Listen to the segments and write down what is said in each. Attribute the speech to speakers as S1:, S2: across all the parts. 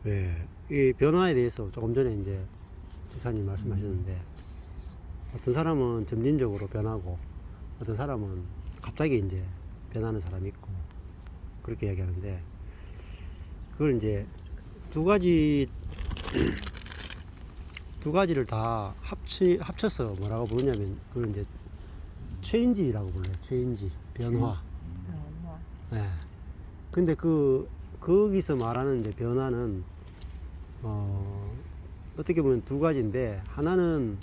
S1: 예, 이 변화에 대해서 조금 전에 이제 집사님 말씀하셨는데, 어떤 사람은 점진적으로 변하고, 어떤 사람은 갑자기 이제 변하는 사람이 있고, 그렇게 이야기하는데, 그걸 이제 두 가지, 두 가지를 다 합쳐서 뭐라고 부르냐면, 그걸 이제 체인지라고 불러요. 체인지, 변화. 예. 근데 거기서 말하는 이제 변화는, 어떻게 보면 두 가지인데, 하나는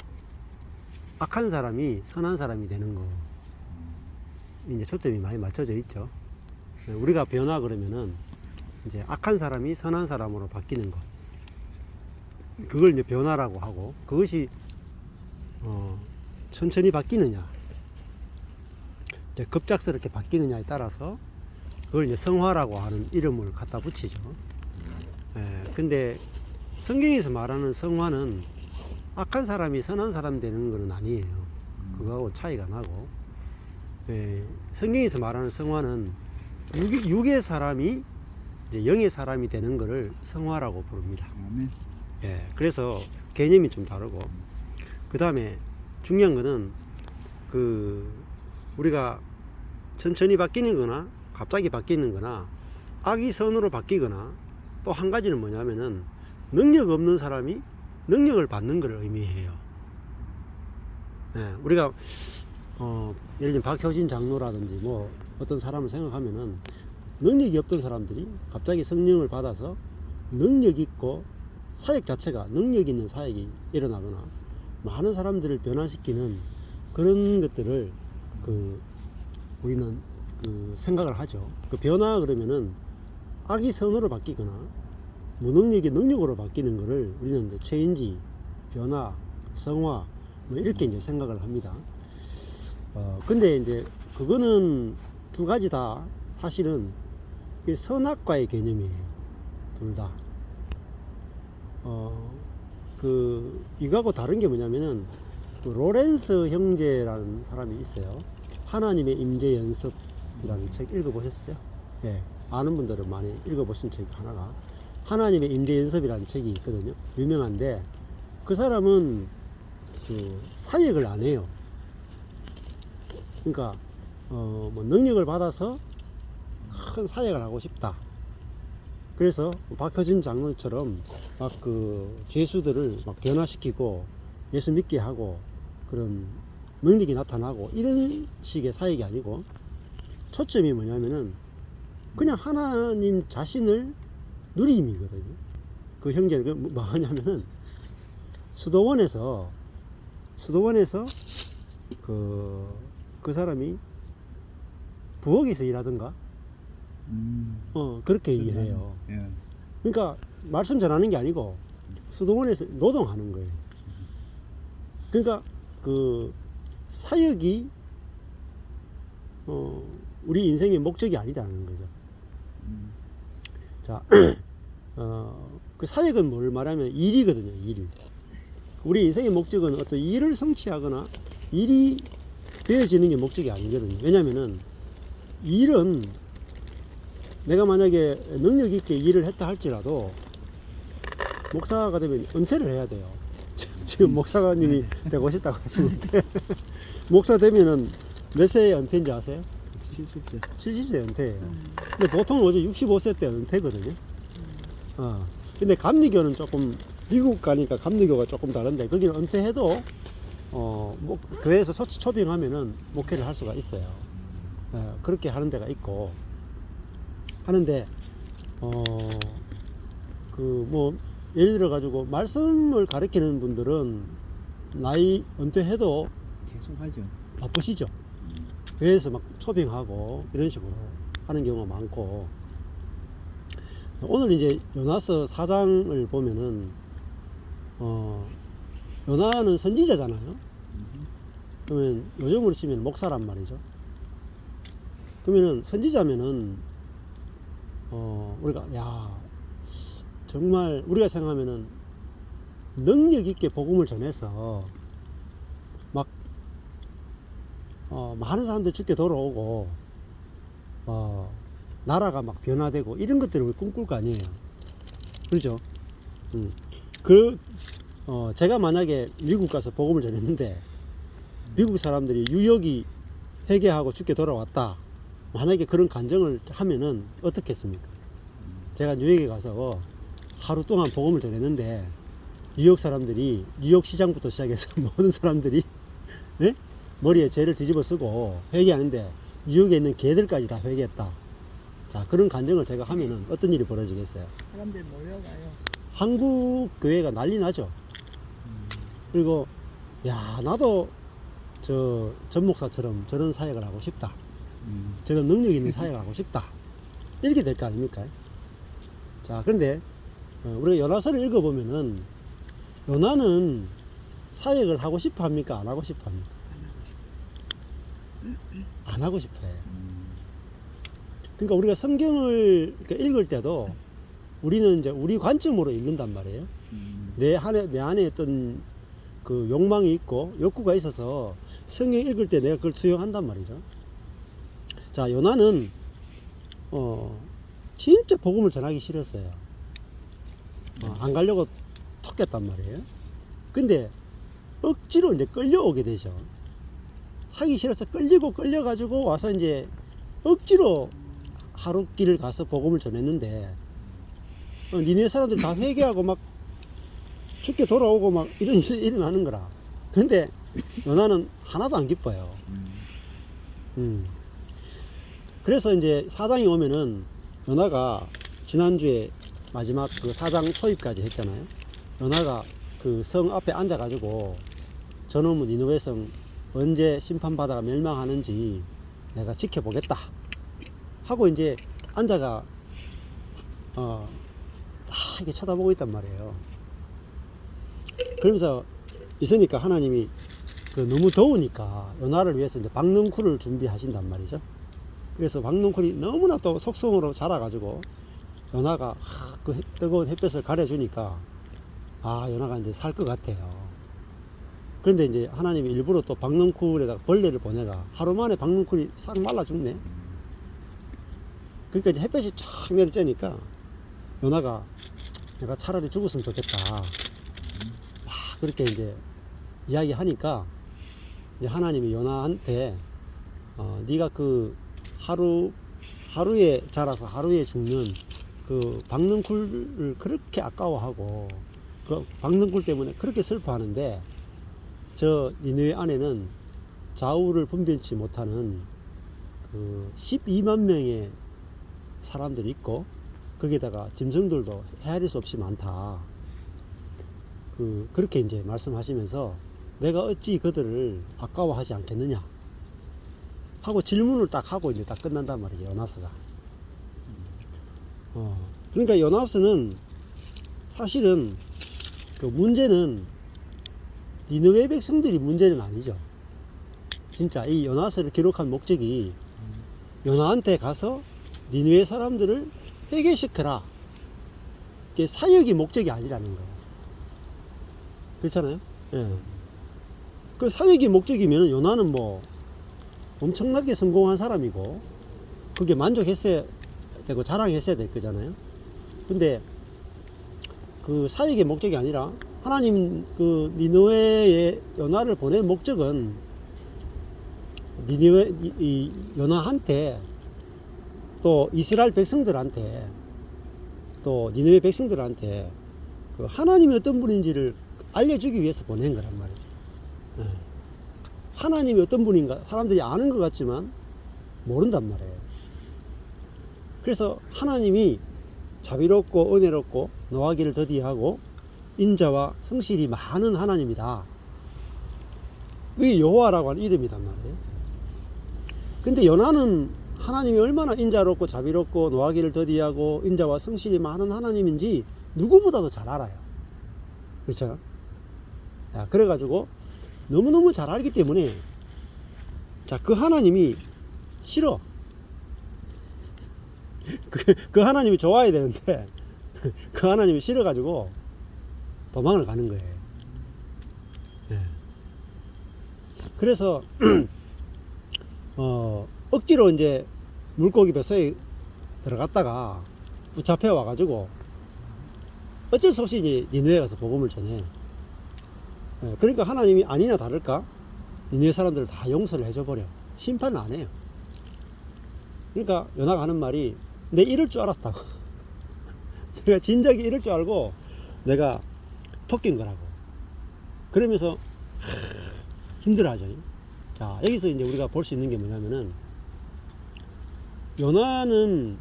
S1: 악한 사람이 선한 사람이 되는 거. 이제 초점이 많이 맞춰져 있죠. 우리가 변화 그러면은, 이제 악한 사람이 선한 사람으로 바뀌는 것. 그걸 이제 변화라고 하고, 그것이, 천천히 바뀌느냐, 이제 급작스럽게 바뀌느냐에 따라서, 그걸 이제 성화라고 하는 이름을 갖다 붙이죠. 근데 성경에서 말하는 성화는 악한 사람이 선한 사람 되는 것은 아니에요. 그거하고 차이가 나고, 성경에서 말하는 성화는 육의 사람이 이제 영의 사람이 되는 것을 성화라고 부릅니다.
S2: 아멘.
S1: 그래서 개념이 좀 다르고, 그 다음에 중요한 거는 우리가 천천히 바뀌는 거나 갑자기 바뀌는 거나 악이 선으로 바뀌거나, 또 한 가지는 뭐냐면은 능력 없는 사람이 능력을 받는 걸 의미해요. 우리가 예를 들면 박효진 장로라든지 뭐 어떤 사람을 생각하면은, 능력이 없던 사람들이 갑자기 성령을 받아서 능력 있고 사역 자체가 능력 있는 사역이 일어나거나, 많은 사람들을 변화시키는 그런 것들을 우리는 생각을 하죠. 그 변화 그러면은 악이 선으로 바뀌거나 무능력이 능력으로 바뀌는 것을 우리는 이제 체인지, 변화, 성화 뭐 이렇게 이제 생각을 합니다. 근데 이제 그거는 두 가지 다 사실은 선악과의 개념이에요. 둘 다. 이거하고 다른 게 뭐냐면은, 로렌스 형제라는 사람이 있어요. 하나님의 임재 연습이라는 책 읽어보셨어요? 아는 분들은 많이 읽어보신 책 하나가 하나님의 임재 연습이라는 책이 있거든요. 유명한데, 그 사람은 사역을 안 해요. 그러니까 뭐 능력을 받아서 큰 사역을 하고 싶다. 그래서 박효진 장로처럼 막 죄수들을 막 변화시키고 예수 믿게 하고 그런 능력이 나타나고 이런 식의 사역이 아니고, 초점이 뭐냐면은 그냥 하나님 자신을 누림이거든요. 그 형제는 뭐 하냐면은, 수도원에서 그 사람이 부엌에서 일하던가 그렇게 얘기를 해요. 그러니까 말씀 전하는 게 아니고 수도원에서 노동하는 거예요. 그러니까 사역이 우리 인생의 목적이 아니다는 거죠. 자, 그 사역은 뭘 말하면 일이거든요. 일. 우리 인생의 목적은 어떤 일을 성취하거나 일이 되어지는 게 목적이 아니거든요. 왜냐면은 일은 내가 만약에 능력 있게 일을 했다 할지라도 목사가 되면 은퇴를 해야 돼요. 지금 목사님이 되고 싶다고 하시는데 목사 되면은 몇 세에 은퇴인지 아세요?
S2: 70세.
S1: 70세 은퇴예요. 근데 보통 어제 65세 때 은퇴거든요. 근데 감리교는 조금, 미국 가니까 감리교가 조금 다른데, 거기는 은퇴해도 뭐 교회에서 초빙하면은 목회를 할 수가 있어요. 그렇게 하는 데가 있고 하는데, 뭐 예를 들어 가지고 말씀을 가르치는 분들은 나이 은퇴해도
S2: 계속 하죠.
S1: 바쁘시죠. 교회에서 막 초빙하고 이런 식으로 하는 경우가 많고, 오늘 이제 요나서 4장을 보면은 요나는 선지자잖아요. 그러면 요즘으로 치면 목사란 말이죠. 그러면은 선지자면은 우리가 정말 우리가 생각하면은 능력 있게 복음을 전해서 막 많은 사람들 죽게 돌아오고 나라가 막 변화되고 이런 것들을 우리 꿈꿀 거 아니에요. 그렇죠? 제가 만약에 미국 가서 복음을 전했는데 미국 사람들이 유역이 회개하고 죽게 돌아왔다. 만약에 그런 간증을 하면은 어떻겠습니까? 제가 뉴욕에 가서 하루 동안 복음을 전했는데 뉴욕 사람들이 뉴욕 시장부터 시작해서 모든 사람들이 네? 머리에 죄를 뒤집어 쓰고 회개하는데 뉴욕에 있는 개들까지 다 회개했다. 자, 그런 간증을 제가 하면은 어떤 일이 벌어지겠어요?
S3: 사람들 몰려가요.
S1: 한국 교회가 난리 나죠. 그리고 야, 나도 전 목사처럼 저런 사역을 하고 싶다. 저런 능력 있는 사역을 하고 싶다. 이렇게 될 거 아닙니까? 자, 그런데 우리가 요나서를 읽어보면은 요나는 사역을 하고 싶어 합니까? 안 하고 싶어 합니까? 안 하고 싶어 해요. 그러니까 우리가 성경을 읽을 때도 우리는 이제 우리 관점으로 읽는단 말이에요. 내 안에 어떤 그 욕망이 있고 욕구가 있어서 성경 읽을 때 내가 그걸 수용한단 말이죠. 자, 요나는 진짜 복음을 전하기 싫었어요. 안 가려고 텄단 말이에요. 근데 억지로 이제 끌려오게 되죠. 하기 싫어서 끌려가지고 와서 이제 억지로 하루 길을 가서 복음을 전했는데 니네 사람들 다 회개하고 막 죽게 돌아오고 막 이런 일이 일어나는 거라. 근데 요나는 하나도 안 기뻐요. 그래서 이제 사장이 오면은 요나가 지난주에 마지막 그 사장 초입까지 했잖아요. 요나가 그 성 앞에 앉아가지고 저놈은 니느웨 성 언제 심판받아가 멸망하는지 내가 지켜보겠다 하고 이제 앉아가 이렇게 쳐다보고 있단 말이에요. 그러면서 있으니까 하나님이 너무 더우니까 요나를 위해서 이제 박넝쿨을 준비하신단 말이죠. 그래서 박넝쿨이 너무나 또 속성으로 자라가지고 요나가 그 뜨거운 햇볕을 가려주니까 요나가 이제 살 것 같아요. 그런데 이제 하나님이 일부러 또 박넝쿨에다가 벌레를 보내가 하루 만에 박넝쿨이 싹 말라 죽네. 그러니까 이제 햇볕이 쫙 내리쬐니까 요나가 내가 차라리 죽었으면 좋겠다. 그렇게 이제 이야기하니까 이제 하나님이 요나한테 네가 그 하루에 자라서 하루에 죽는 그 박넝쿨을 그렇게 아까워하고 그 박넝쿨 때문에 그렇게 슬퍼하는데 저 니느웨 안에는 좌우를 분별치 못하는 그 12만 명의 사람들이 있고 거기다가 짐승들도 헤아릴 수 없이 많다. 그렇게 이제 말씀하시면서 내가 어찌 그들을 아까워하지 않겠느냐 하고 질문을 딱 하고 이제 딱 끝난단 말이에요. 요나스가. 그러니까 요나스는 사실은 그 문제는 니느웨 백성들이 문제는 아니죠. 진짜 이 요나스를 기록한 목적이 요나한테 가서 니느웨 사람들을 회개시켜라. 이게 사역이 목적이 아니라는 거예요. 그렇잖아요? 예. 그 사역이 목적이면 요나는 뭐 엄청나게 성공한 사람이고 그게 만족했어야 되고 자랑했어야 될 거잖아요. 근데 그 사역의 목적이 아니라 하나님 그 니느웨에 요나를 보낸 목적은 이 요나한테 또 이스라엘 백성들한테 또 니느웨 백성들한테 그 하나님이 어떤 분인지를 알려주기 위해서 보낸 거란 말이죠. 네. 하나님이 어떤 분인가 사람들이 아는 것 같지만 모른단 말이에요. 그래서 하나님이 자비롭고 은혜롭고 노하기를 더디하고 인자와 성실이 많은 하나님이다. 그게 여호와라고 하는 이름이란 말이에요. 근데 요나는 하나님이 얼마나 인자롭고 자비롭고 노하기를 더디하고 인자와 성실이 많은 하나님인지 누구보다도 잘 알아요. 그렇죠? 그래가지고 너무너무 잘 알기 때문에 그 하나님이 싫어. 그 하나님이 좋아야 되는데 그 하나님이 싫어가지고 도망을 가는 거예요. 그래서 억지로 이제 물고기 뱃속에 들어갔다가 붙잡혀 와가지고 어쩔 수 없이 이제 니느웨에 가서 복음을 전해. 예, 그러니까 하나님이 아니나 다를까 니느웨 사람들을 다 용서를 해줘버려. 심판을 안 해요. 그러니까 요나가 하는 말이 내 이럴 줄 알았다고. 내가 진작에 이럴 줄 알고 내가 토낀 거라고. 그러면서 힘들어하죠. 자, 여기서 이제 우리가 볼 수 있는 게 뭐냐면은 요나는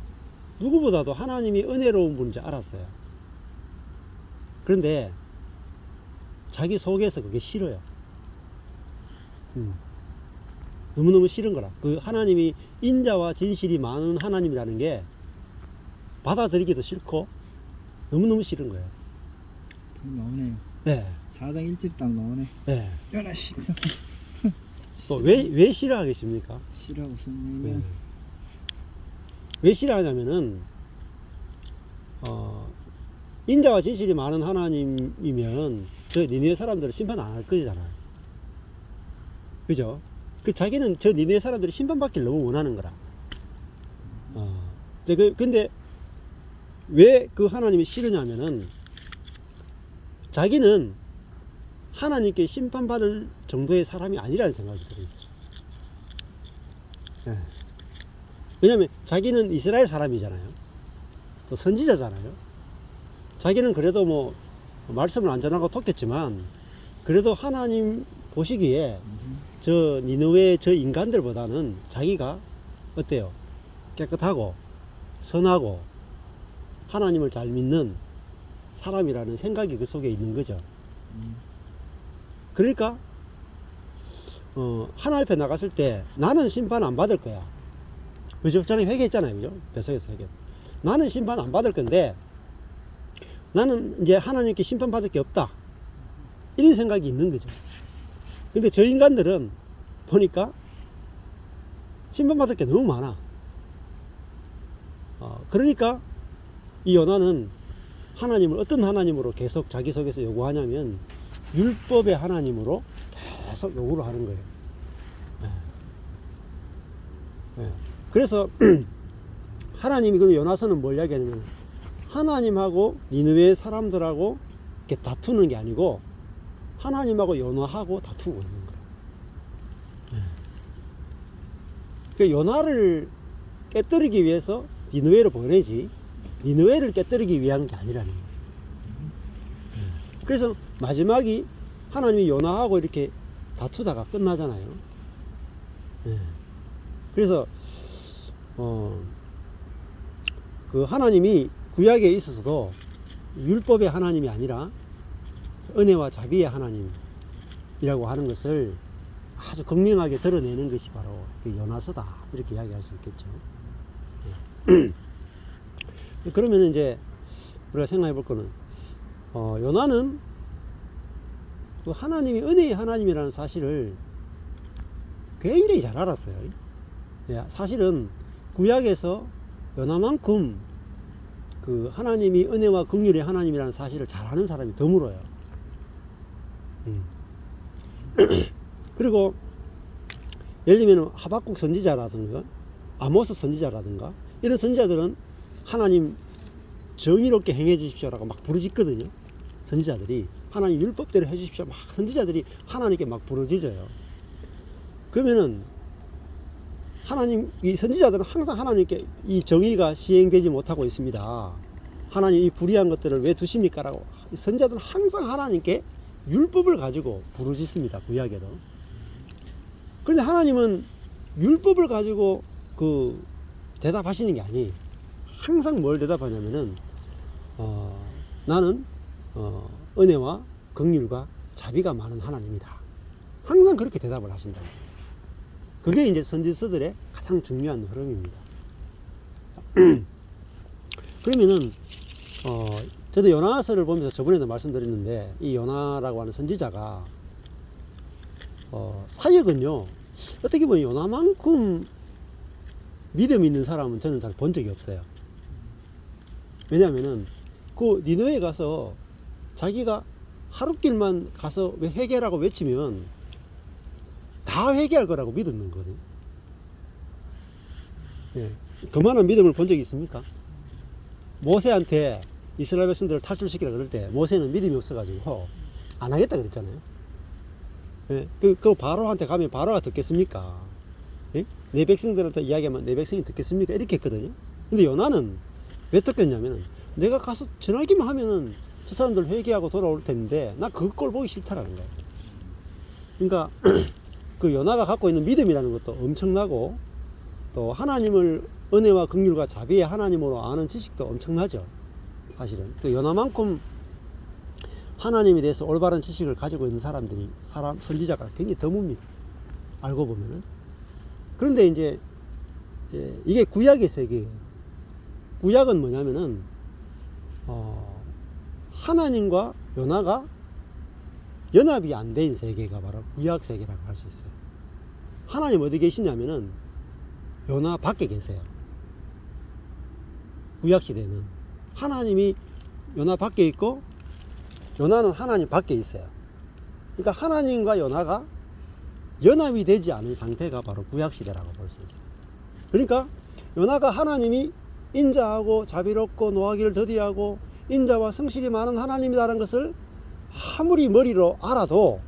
S1: 누구보다도 하나님이 은혜로운 분인지 알았어요. 그런데 자기 속에서 그게 싫어요. 너무너무 싫은 거라. 그 하나님이 인자와 진실이 많은 하나님이라는 게 받아들이기도 싫고 너무너무 싫은 거예요.
S2: 나오네요.
S1: 네.
S2: 4장 1절 딱 나오네.
S1: 네.
S2: 연하 씨.
S1: 또 왜 싫어하겠습니까?
S2: 싫어하고 썼네.
S1: 네. 왜 싫어하냐면은 인자와 진실이 많은 하나님이면 저 니느웨 사람들을 심판 안 할 거잖아요. 그죠? 그 자기는 저 니느웨 사람들이 심판받기를 너무 원하는 거라. 근데 왜 그 하나님이 싫으냐면은 자기는 하나님께 심판받을 정도의 사람이 아니라는 생각이 들어있어요. 네. 왜냐면 자기는 이스라엘 사람이잖아요. 또 선지자잖아요. 자기는 그래도 뭐 말씀을 안 전하고 톡했지만 그래도 하나님 보시기에 저 니느웨 저 인간들보다는 자기가 어때요? 깨끗하고 선하고 하나님을 잘 믿는 사람이라는 생각이 그 속에 있는 거죠. 그러니까 하나님 앞에 나갔을 때 나는 심판 안 받을 거야. 그죠? 전에 회개했잖아요. 그죠? 뱃속에서 회개. 나는 심판 안 받을 건데 나는 이제 하나님께 심판 받을 게 없다. 이런 생각이 있는 거죠. 근데 저 인간들은 보니까 심판 받을 게 너무 많아. 그러니까 이 요나는 하나님을 어떤 하나님으로 계속 자기 속에서 요구하냐면 율법의 하나님으로 계속 요구를 하는 거예요. 네. 네. 그래서 하나님이 그럼 요나서는 뭘 이야기하냐면 하나님하고 니느웨 사람들하고 이렇게 다투는 게 아니고 하나님하고 요나하고 다투고 있는 거예요. 네. 그 요나를 깨뜨리기 위해서 니느웨로 보내지 니느웨를 깨뜨리기 위한 게 아니라는 거예요. 네. 그래서 마지막이 하나님이 요나하고 이렇게 다투다가 끝나잖아요. 네. 그래서 그 하나님이 구약에 있어서도 율법의 하나님이 아니라 은혜와 자비의 하나님이라고 하는 것을 아주 극명하게 드러내는 것이 바로 그 요나서다 이렇게 이야기할 수 있겠죠. 그러면 이제 우리가 생각해 볼 거는 요나는 그 하나님이 은혜의 하나님이라는 사실을 굉장히 잘 알았어요. 사실은 구약에서 요나만큼 그 하나님이 은혜와 긍휼의 하나님이라는 사실을 잘 아는 사람이 드물어요. 그리고 예를 들면 하박국 선지자라든가 아모스 선지자라든가 이런 선지자들은 하나님 정의롭게 행해 주십시오라고 막 부르짖거든요. 선지자들이 하나님 율법대로 해 주십시오. 막 선지자들이 하나님께 막 부르짖어요. 그러면은 하나님 이 선지자들은 항상 하나님께 이 정의가 시행되지 못하고 있습니다. 하나님 이 불의한 것들을 왜 두십니까? 라고 선지자들은 항상 하나님께 율법을 가지고 부르짖습니다. 구약에도. 그런데 하나님은 율법을 가지고 그 대답하시는 게 아니 항상 뭘 대답하냐면은 나는 은혜와 긍휼과 자비가 많은 하나님이다. 항상 그렇게 대답을 하신다. 그게 이제 선지서들의 가장 중요한 흐름입니다. 그러면은 저도 요나서를 보면서 저번에도 말씀드렸는데 이 요나라고 하는 선지자가 사역은요 어떻게 보면 요나만큼 믿음 있는 사람은 저는 잘 본 적이 없어요. 왜냐하면은 그 니느웨에 가서 자기가 하룻길만 가서 회개라고 외치면 다 회개할 거라고 믿었는 거거든요. 예. 그만한 믿음을 본 적이 있습니까? 모세한테 이스라엘 백성들을 탈출시키라 그럴 때 모세는 믿음이 없어가지고 안 하겠다 그랬잖아요. 예? 그 바로한테 가면 바로가 듣겠습니까? 예? 내 백성들한테 이야기하면 내 백성이 듣겠습니까? 이렇게 했거든요. 근데 요나는 왜 듣겠냐면은 내가 가서 전하기만 하면은 저 사람들 회개하고 돌아올 텐데 나 그 꼴 보기 싫다라는 거예요. 그러니까 그 요나가 갖고 있는 믿음이라는 것도 엄청나고 또 하나님을 은혜와 긍휼과 자비의 하나님으로 아는 지식도 엄청나죠. 사실은 그 요나만큼 하나님에 대해서 올바른 지식을 가지고 있는 사람들이 선지자가 굉장히 드뭅니다. 알고 보면은. 그런데 이제 이게 구약의 세계예요. 구약은 뭐냐면은 하나님과 요나가 연합이 안 된 세계가 바로 구약 세계라고 할 수 있어요. 하나님 어디 계시냐면은 요나 밖에 계세요. 구약 시대는 하나님이 요나 밖에 있고 요나는 하나님 밖에 있어요. 그러니까 하나님과 요나가 연합이 되지 않은 상태가 바로 구약 시대라고 볼 수 있어요. 그러니까 요나가 하나님이 인자하고 자비롭고 노하기를 더디하고 인자와 성실이 많은 하나님이라는 것을 아무리 머리로 알아도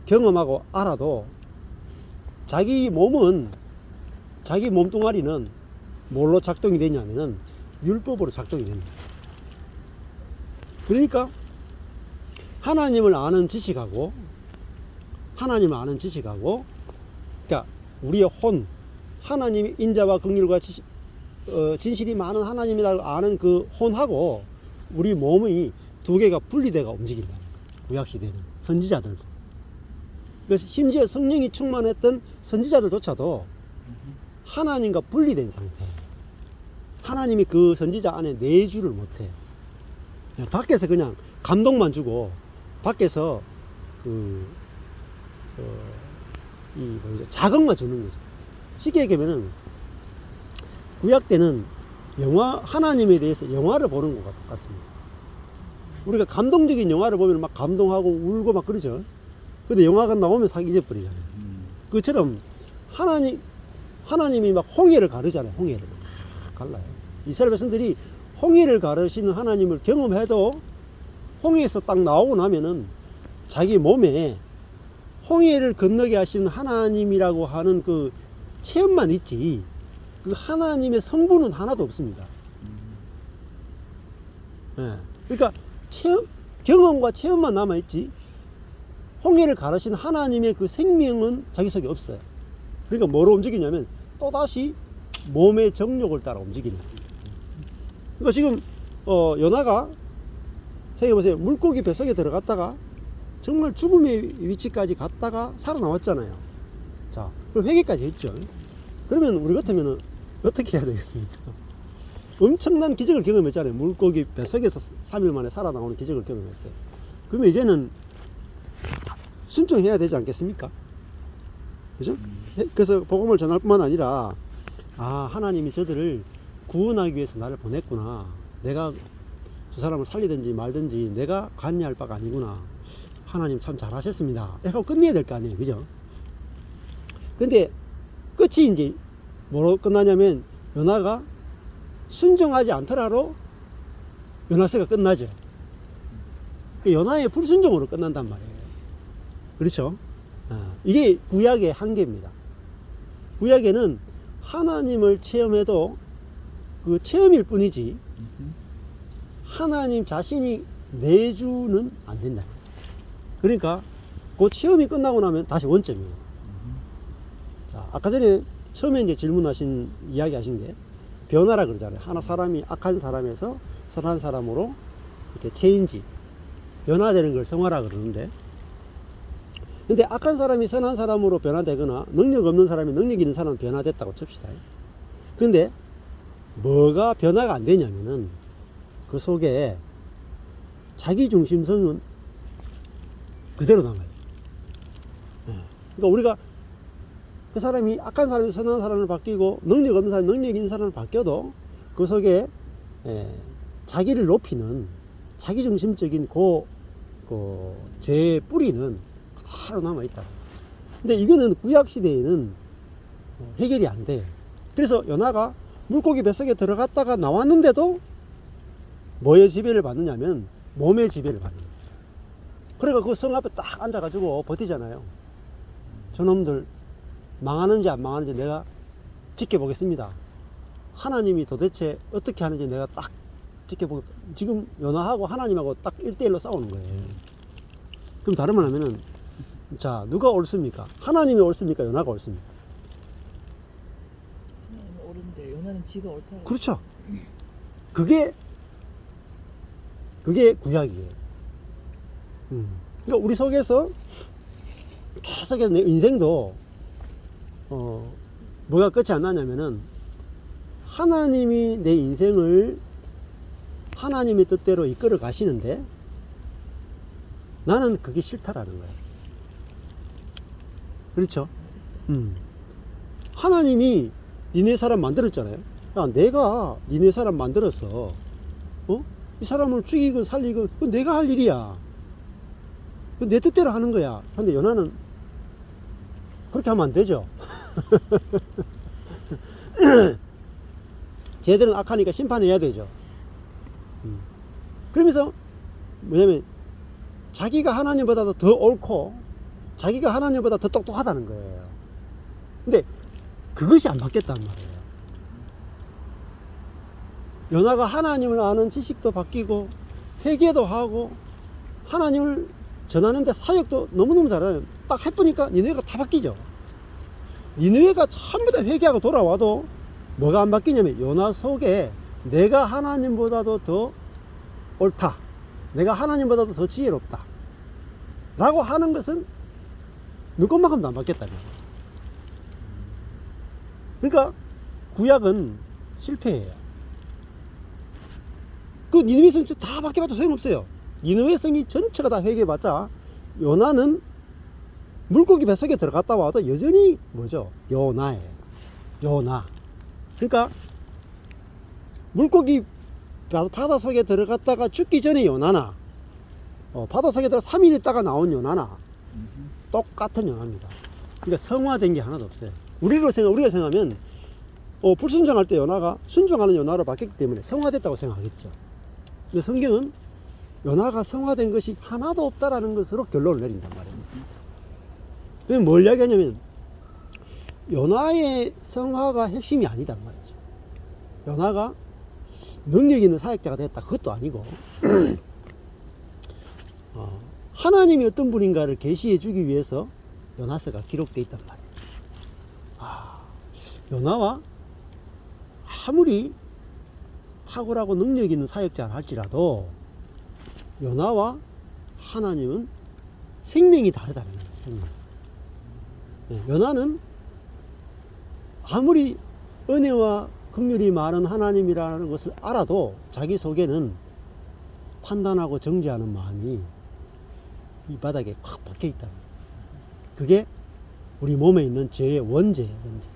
S1: 경험하고 알아도 자기 몸뚱아리는 뭘로 작동이 되냐면은 율법으로 작동이 됩니다. 그러니까 하나님을 아는 지식하고 그러니까 우리의 하나님이 인자와 긍휼과 진실이 많은 하나님이라고 아는 그 혼하고 우리 몸의 두 개가 분리돼가 움직인다. 구약시대는 선지자들도. 그래서 심지어 성령이 충만했던 선지자들조차도 하나님과 분리된 상태. 하나님이 그 선지자 안에 내주를 못해요. 밖에서 그냥 감동만 주고 밖에서 자극만 주는 거죠. 쉽게 얘기하면은 구약 때는 하나님에 대해서 영화를 보는 것과 똑같습니다. 우리가 감동적인 영화를 보면 막 감동하고 울고 막 그러죠. 근데 영화가 나오면 싹 잊어버리잖아요. 그처럼 하나님이 막 홍해를 가르잖아요. 홍해를 막 갈라요. 이스라엘 백성들이 홍해를 가르시는 하나님을 경험해도 홍해에서 딱 나오고 나면은 자기 몸에 홍해를 건너게 하시는 하나님이라고 하는 그 체험만 있지 그 하나님의 성분은 하나도 없습니다. 예. 그러니까 경험과 체험만 남아있지 홍해를 가르신 하나님의 그 생명은 자기 속에 없어요. 그러니까 뭐로 움직이냐면 또다시 몸의 정욕을 따라 움직이는 거예요. 그러니까 지금 요나가 생각해보세요. 물고기 뱃속에 들어갔다가 정말 죽음의 위치까지 갔다가 살아나왔잖아요. 자, 그럼 회개까지 했죠. 그러면 우리 같으면 어떻게 해야 되겠습니까? 엄청난 기적을 경험했잖아요. 물고기 뱃속에서 3일 만에 살아나오는 기적을 경험했어요. 그러면 이제는 순종해야 되지 않겠습니까? 그죠? 그래서 복음을 전할 뿐만 아니라 하나님이 저들을 구원하기 위해서 나를 보냈구나. 내가 저 사람을 살리든지 말든지 내가 관여할 바가 아니구나. 하나님 참 잘하셨습니다. 이렇게 끝내야 될 거 아니에요. 그죠? 근데 끝이 이제 뭐로 끝나냐면 요나가 순종하지 않더라도 요나서가 끝나죠. 요나의 불순종으로 끝난단 말이에요. 그렇죠? 이게 구약의 한계입니다. 구약에는 하나님을 체험해도 그 체험일 뿐이지 하나님 자신이 내주는 안 된다. 그러니까 그 체험이 끝나고 나면 다시 원점이에요. 자, 아까 전에 처음에 이제 이야기 하신 게 변화라 그러잖아요. 사람이 악한 사람에서 선한 사람으로 이렇게 체인지, 변화되는 걸 성화라 그러는데, 근데 악한 사람이 선한 사람으로 변화되거나 능력 없는 사람이 능력 있는 사람으로 변화됐다고 칩시다. 근데 뭐가 변화가 안 되냐면은 그 속에 자기 중심성은 그대로 남아있어요. 그러니까 우리가 그 사람이 악한 사람이 선한 사람을 바뀌고 능력 없는 사람이 능력 있는 사람을 바뀌어도 그 속에 자기를 높이는 자기 중심적인 그 죄의 뿌리는 그대로 남아있다. 근데 이거는 구약 시대에는 해결이 안 돼요. 그래서 요나가 물고기 뱃속에 들어갔다가 나왔는데도 뭐의 지배를 받느냐면 몸의 지배를 받는 거예요. 그러니까 그 성 앞에 딱 앉아가지고 버티잖아요. 저놈들 망하는지 안 망하는지 내가 지켜보겠습니다. 하나님이 도대체 어떻게 하는지 내가 딱 지켜보겠다. 지금 연하하고 하나님하고 딱 1대1로 싸우는 거예요. 그럼 다른 말 하면은, 자, 누가 옳습니까? 하나님이 옳습니까? 연하가 옳습니까?
S3: 하나님은 옳은데 연하는 지가 옳다고.
S1: 그렇죠. 그게 구약이에요. 그러니까 우리 속에서 계속해서 내 인생도 뭐가 끝이 안 나냐면은 하나님이 내 인생을 하나님의 뜻대로 이끌어 가시는데 나는 그게 싫다라는 거예요. 그렇죠? 하나님이 니네 사람 만들었잖아요. 야, 내가 니네 사람 만들어서 이 사람을 죽이건 살리건 그건 내가 할 일이야. 그건 내 뜻대로 하는 거야. 근데 연하는 그렇게 하면 안 되죠. 쟤들은 악하니까 심판해야 되죠. 그러면서 뭐냐면 자기가 하나님보다 더 옳고 자기가 하나님보다 더 똑똑하다는 거예요. 근데 그것이 안 바뀌었단 말이에요. 연하가 하나님을 아는 지식도 바뀌고 회개도 하고 하나님을 전하는데 사역도 너무너무 잘해요. 딱 해보니까 니네가 다 바뀌죠. 니네가 전부 다 회개하고 돌아와도 뭐가 안 바뀌냐면 연하 속에 내가 하나님보다도 더 옳다, 내가 하나님보다도 더 지혜롭다 라고 하는 것은 누구만큼도 안 바뀌었다는 거예요. 그러니까 구약은 실패예요. 그 니느웨 성 다 바뀌어봐도 소용없어요. 니느웨 성이 전체가 다 회개해봤자 요나는 물고기 뱃속에 들어갔다 와도 여전히 뭐죠? 요나예요. 요나. 그러니까 물고기 바다 속에 들어갔다가 죽기 전에 요나나 바다 속에 들어 3일 있다가 나온 요나나 똑같은 요나입니다. 그러니까 성화된 게 하나도 없어요. 우리가 생각하면 불순종할 때 요나가 순종하는 요나로 바뀌었기 때문에 성화됐다고 생각하겠죠. 근데 성경은 요나가 성화된 것이 하나도 없다라는 것으로 결론을 내린단 말이에요. 그럼 뭘 이야기하냐면 요나의 성화가 핵심이 아니단 말이죠. 요나가 능력 있는 사역자가 됐다 그것도 아니고 하나님이 어떤 분인가를 계시해 주기 위해서 요나서가 기록되어 있단 말이에요. 요나와 아무리 탁월하고 능력 있는 사역자를 할지라도 요나와 하나님은 생명이 다르다는 거예요. 생명. 요나는 아무리 은혜와 긍휼이 많은 하나님이라는 것을 알아도 자기 속에는 판단하고 정죄하는 마음이 이 바닥에 확 박혀 있다. 그게 우리 몸에 있는 죄의 원죄예요. 원죄.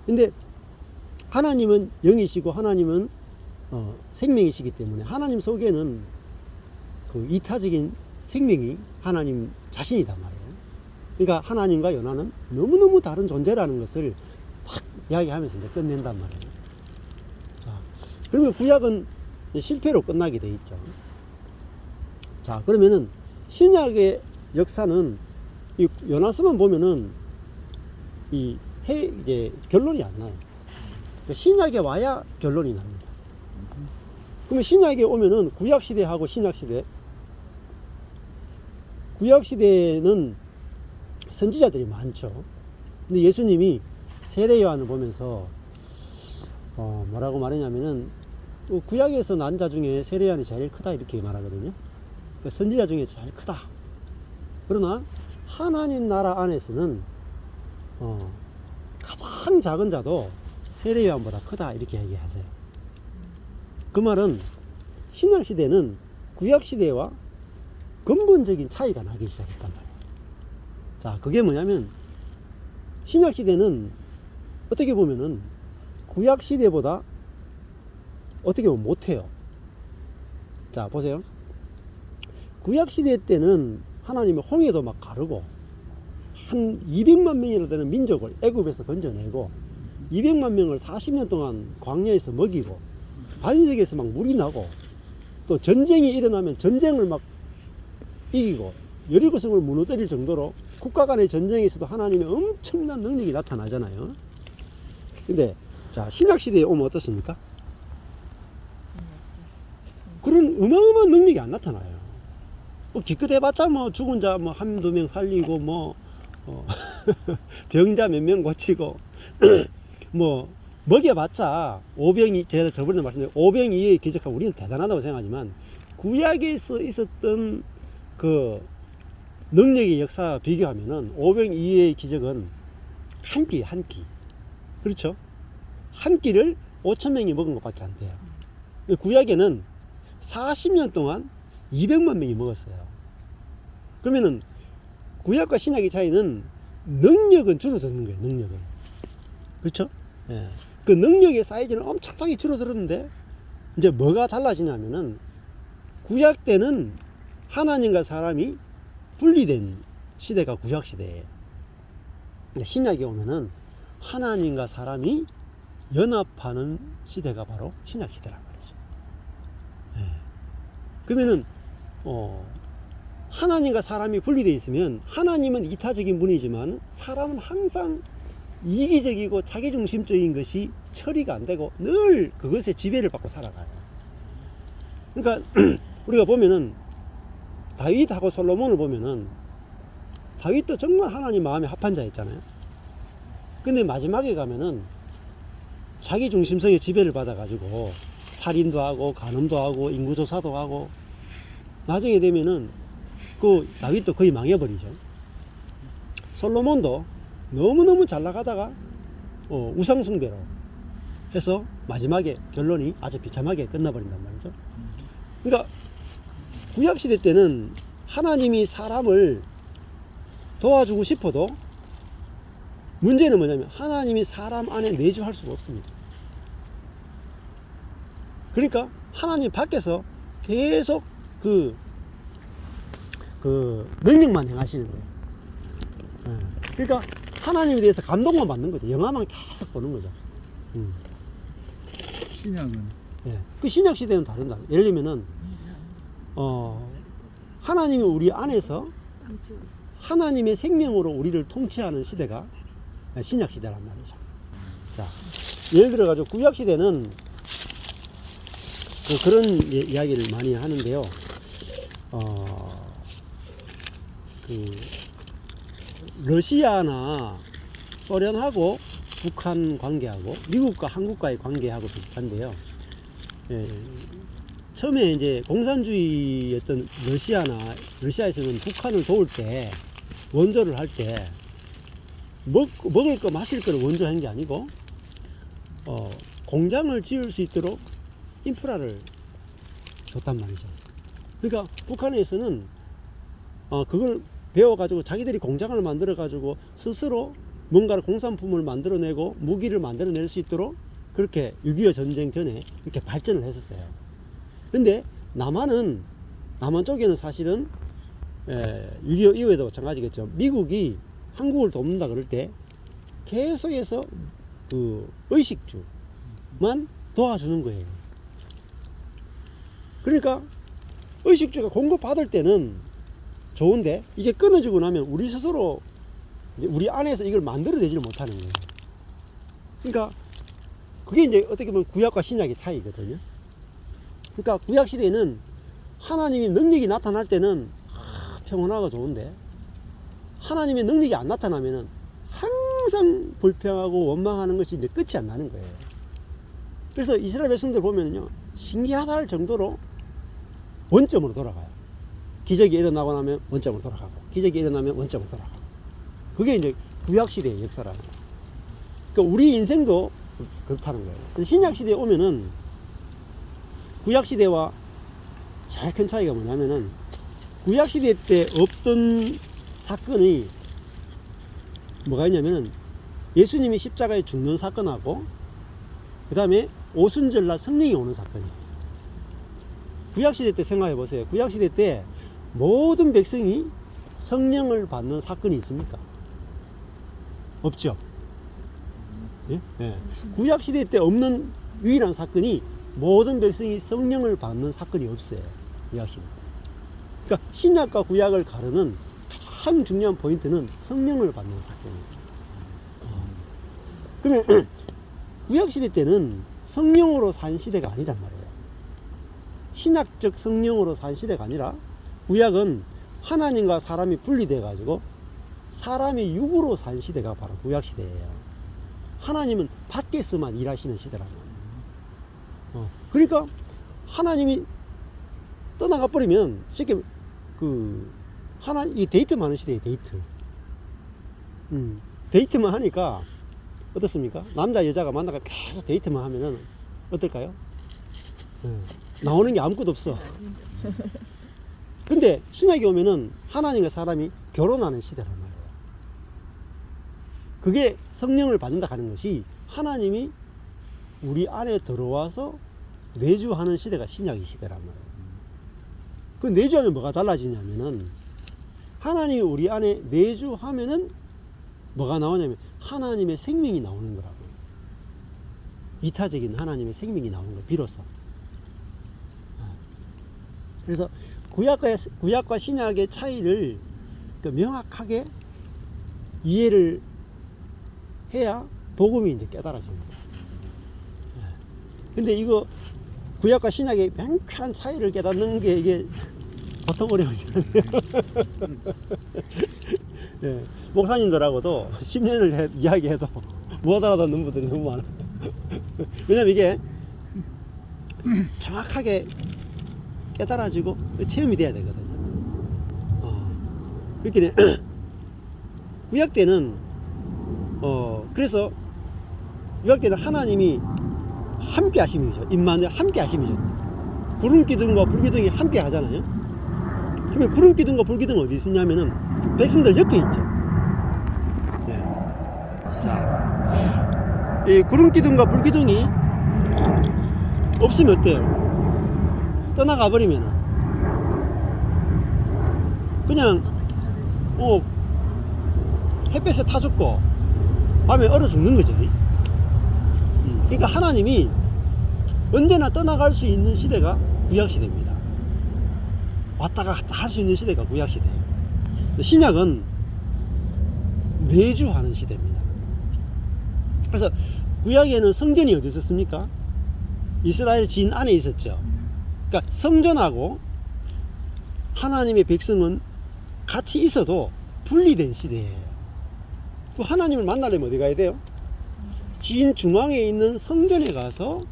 S1: 근데 하나님은 영이시고 하나님은 생명이시기 때문에 하나님 속에는 그 이타적인 생명이 하나님 자신이단 말이에요. 그러니까 하나님과 요나는 너무너무 다른 존재라는 것을 탁 이야기하면서 이제 끝낸단 말이에요. 자, 그러면 구약은 실패로 끝나게 돼 있죠. 자, 그러면은 신약의 역사는 이 요나서만 보면은 이제 결론이 안 나요. 신약에 와야 결론이 납니다. 그러면 신약에 오면은 구약시대하고 신약시대, 구약시대는 선지자들이 많죠. 근데 예수님이 세례 요한을 보면서 뭐라고 말했냐면은 구약에서 난 자 중에 세례 요한이 제일 크다 이렇게 말하거든요. 그러니까 선지자 중에 제일 크다. 그러나 하나님 나라 안에서는 가장 작은 자도 세례 요한보다 크다 이렇게 얘기하세요. 그 말은 신약 시대는 구약 시대와 근본적인 차이가 나기 시작했단 말이에요. 자, 그게 뭐냐면 신약 시대는 어떻게 보면은 구약 시대보다 어떻게 보면 못해요. 자, 보세요. 구약 시대 때는 하나님이 홍해도 막 가르고 한 200만 명이나 되는 민족을 애굽에서 건져내고 200만 명을 40년 동안 광야에서 먹이고 반세기에서 막 물이 나고 또 전쟁이 일어나면 전쟁을 막 이기고 여리고성을 무너뜨릴 정도로 국가 간의 전쟁에서도 하나님의 엄청난 능력이 나타나잖아요. 근데 자, 신약시대에 오면 어떻습니까? 그런 어마어마한 능력이 안 나타나요. 뭐 기껏 해봤자 뭐 죽은 자 뭐 한두 명 살리고 뭐 병자 몇 명 고치고 뭐 먹여봤자 오병이, 제가 저번에 말씀드린 오병이의 기적하고 우리는 대단하다고 생각하지만 구약에서 있었던 그 능력의 역사와 비교하면은 오병이의 기적은 한 끼, 한 끼. 그렇죠? 한 끼를 5,000명이 먹은 것밖에 안 돼요. 구약에는 40년 동안 200만 명이 먹었어요. 그러면은 구약과 신약의 차이는 능력은 줄어드는 거예요. 능력은. 그렇죠? 예. 그 능력의 사이즈는 엄청나게 줄어들었는데 이제 뭐가 달라지냐면은 구약 때는 하나님과 사람이 분리된 시대가 구약 시대예요. 신약에 오면은 하나님과 사람이 연합하는 시대가 바로 신약 시대란 말이죠. 예. 그러면은 하나님과 사람이 분리되어 있으면 하나님은 이타적인 분이지만 사람은 항상 이기적이고 자기중심적인 것이 처리가 안 되고 늘 그것에 지배를 받고 살아가요. 그러니까 우리가 보면은 다윗하고 솔로몬을 보면은 다윗도 정말 하나님 마음에 합한 자였잖아요. 근데 마지막에 가면은 자기중심성의 지배를 받아가지고 살인도 하고 간음도 하고 인구조사도 하고 나중에 되면은 그 다윗도 거의 망해버리죠. 솔로몬도 너무너무 잘 나가다가 우상숭배로 해서 마지막에 결론이 아주 비참하게 끝나버린단 말이죠. 그러니까 구약시대 때는 하나님이 사람을 도와주고 싶어도 문제는 뭐냐면 하나님이 사람 안에 내주할 수가 없습니다. 그러니까 하나님 밖에서 계속 그 능력만 행하시는 거예요. 그러니까 하나님에 대해서 감동만 받는 거죠. 영화만 계속 보는 거죠.
S2: 신약은
S1: 예. 그 신약 시대는 다른다. 예를 들면은 하나님이 우리 안에서 하나님의 생명으로 우리를 통치하는 시대가 신약 시대란 말이죠. 자, 예를 들어 가지고 구약 시대는 그런 이야기를 많이 하는데요. 러시아나 소련하고 북한 관계하고 미국과 한국과의 관계하고 비슷한데요. 예, 처음에 이제 공산주의였던 러시아에서는 북한을 도울 때 원조를 할 때 먹을 거 마실 거를 원조한 게 아니고 공장을 지을 수 있도록 인프라를 줬단 말이죠. 그러니까 북한에서는 그걸 배워가지고 자기들이 공장을 만들어가지고 스스로 뭔가를 공산품을 만들어내고 무기를 만들어낼 수 있도록 그렇게 6.25 전쟁 전에 이렇게 발전을 했었어요. 근데 남한 쪽에는 사실은 6.25 이후에도 마찬가지겠죠. 미국이 한국을 돕는다 그럴 때 계속해서 그 의식주만 도와주는 거예요. 그러니까 의식주가 공급받을 때는 좋은데 이게 끊어지고 나면 우리 스스로 우리 안에서 이걸 만들어내지를 못하는 거예요. 그러니까 그게 이제 어떻게 보면 구약과 신약의 차이거든요. 그러니까 구약 시대에는 하나님의 능력이 나타날 때는 평온하고 좋은데 하나님의 능력이 안 나타나면은 항상 불평하고 원망하는 것이 이제 끝이 안 나는 거예요. 그래서 이스라엘 백성들 보면은요, 신기하다 할 정도로 원점으로 돌아가요. 기적이 일어나고 나면 원점으로 돌아가고, 기적이 일어나면 원점으로 돌아가고. 그게 이제 구약시대의 역사라는 거예요. 그러니까 우리 인생도 그렇다는 거예요. 신약시대에 오면은 구약시대와 제일 큰 차이가 뭐냐면은 구약시대 때 없던 사건이 뭐가 있냐면은 예수님이 십자가에 죽는 사건하고 그 다음에 오순절날 성령이 오는 사건이에요. 구약시대 때 생각해 보세요. 구약시대 때 모든 백성이 성령을 받는 사건이 있습니까? 없죠. 예? 예. 구약시대 때 없는 유일한 사건이 모든 백성이 성령을 받는 사건이 없어요. 구약시대. 그러니까 신약과 구약을 가르는 가장 중요한 포인트는 성령을 받는 사건이에요. 그러면 구약시대 때는 성령으로 산 시대가 아니단 말이에요. 신약적 성령으로 산 시대가 아니라 구약은 하나님과 사람이 분리돼 가지고 사람이 육으로 산 시대가 바로 구약시대예요. 하나님은 밖에서만 일하시는 시대란 말이에요. 그러니까 하나님이 떠나가 버리면 쉽게 이 데이트만 하는 시대예요. 데이트만 하니까 어떻습니까? 남자 여자가 만나가 계속 데이트만 하면은 어떨까요? 나오는 게 아무것도 없어. 근데 신약에 오면은 하나님과 사람이 결혼하는 시대란 말이에요. 그게 성령을 받는다 하는 것이 하나님이 우리 안에 들어와서 내주하는 시대가 신약의 시대란 말이에요. 그 내주하면 뭐가 달라지냐면은 하나님이 우리 안에 내주하면은 뭐가 나오냐면 하나님의 생명이 나오는 거라고요. 이타적인 하나님의 생명이 나오는 거 비로소. 그래서 구약과 신약의 차이를 명확하게 이해를 해야 복음이 이제 깨달아집니다. 근데 이거 구약과 신약의 명쾌한 차이를 깨닫는 게 이게 보통 어려워요. 네, 목사님들하고도 10년을 이야기해도 못 알아듣는 분들이 너무 많아요. 왜냐면 이게 정확하게 깨달아지고 체험이 돼야 되거든요. 그렇게 구약 때는 그래서 구약 때는 하나님이 함께 하심이죠. 임마누엘 함께 하심이죠. 구름 기둥과 불 기둥이 함께 하잖아요. 그러면 구름 기둥과 불 기둥 어디 있느냐면은 백성들 옆에 있죠. 네. 자, 이 구름 기둥과 불 기둥이 없으면 어때요? 떠나가 버리면은 그냥 햇볕에 타 죽고 밤에 얼어 죽는 거죠. 그러니까 하나님이 언제나 떠나갈 수 있는 시대가 구약시대입니다. 왔다 갔다 할 수 있는 시대가 구약시대예요. 신약은 매주 하는 시대입니다. 그래서 구약에는 성전이 어디 있었습니까? 이스라엘 진 안에 있었죠. 그러니까 성전하고 하나님의 백성은 같이 있어도 분리된 시대예요. 그 하나님을 만나려면 어디 가야 돼요? 진 중앙에 있는 성전에 가서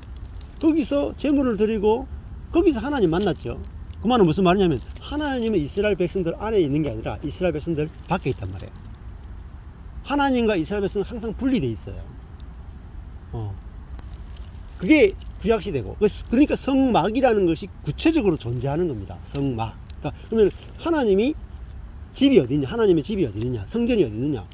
S1: 거기서 제물을 드리고 거기서 하나님 만났죠. 그 말은 무슨 말이냐면 하나님은 이스라엘 백성들 안에 있는 게 아니라 이스라엘 백성들 밖에 있단 말이에요. 하나님과 이스라엘 백성은 항상 분리되어 있어요. 그게 구약시대고, 그러니까 성막이라는 것이 구체적으로 존재하는 겁니다. 성막. 그러니까 그러면 하나님이 집이 어디 있냐? 하나님의 집이 어디 있느냐? 성전이 어디 있느냐?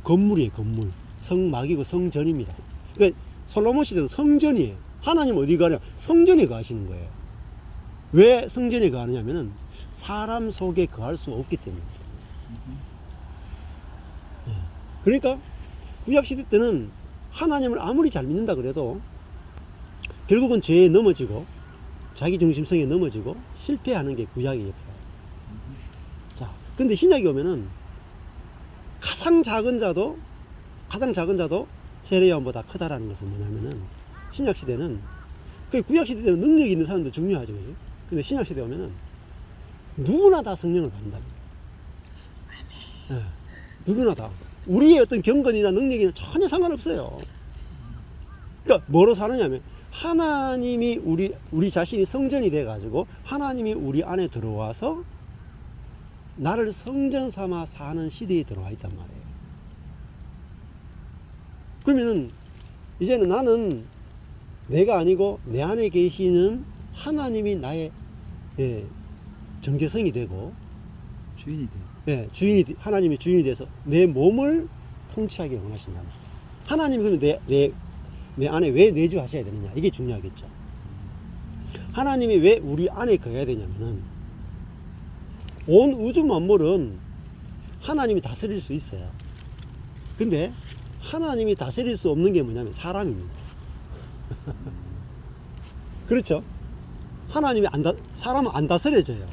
S1: 건물이에요, 건물. 성막이고 성전입니다. 그러니까 솔로몬 시대도 성전이에요. 하나님 어디 가냐? 성전에 거하시는 거예요. 왜 성전에 거하느냐면은 사람 속에 거할 수 없기 때문입니다. 그러니까 구약시대 때는 하나님을 아무리 잘 믿는다 그래도 결국은 죄에 넘어지고 자기 중심성에 넘어지고 실패하는 게 구약의 역사예요. 자, 근데 신약에 오면은 가장 작은 자도 세례요한보다 크다라는 것은 뭐냐면은 신약시대는 구약시대 때는 능력이 있는 사람도 중요하죠. 그죠? 근데 신약시대 오면은 누구나 다 성령을 받는답니다. 네, 누구나 다. 우리의 어떤 경건이나 능력이나 전혀 상관없어요. 그러니까 뭐로 사느냐면 하나님이 우리 자신이 성전이 돼 가지고 하나님이 우리 안에 들어와서 나를 성전 삼아 사는 시대에 들어와 있단 말이에요. 그러면은 이제는 나는 내가 아니고 내 안에 계시는 하나님이 나의 정체성이 되고
S2: 주인이 돼.
S1: 하나님이 주인이 돼서 내 몸을 통치하기 원하신다. 하나님이 그러면 내 안에 왜 내주하셔야 되느냐? 이게 중요하겠죠. 하나님이 왜 우리 안에 거해야 되냐면은 온 우주 만물은 하나님이 다스릴 수 있어요. 근데 하나님이 다스릴 수 없는 게 뭐냐면 사람입니다. 그렇죠? 하나님이 사람은 안 다스려져요.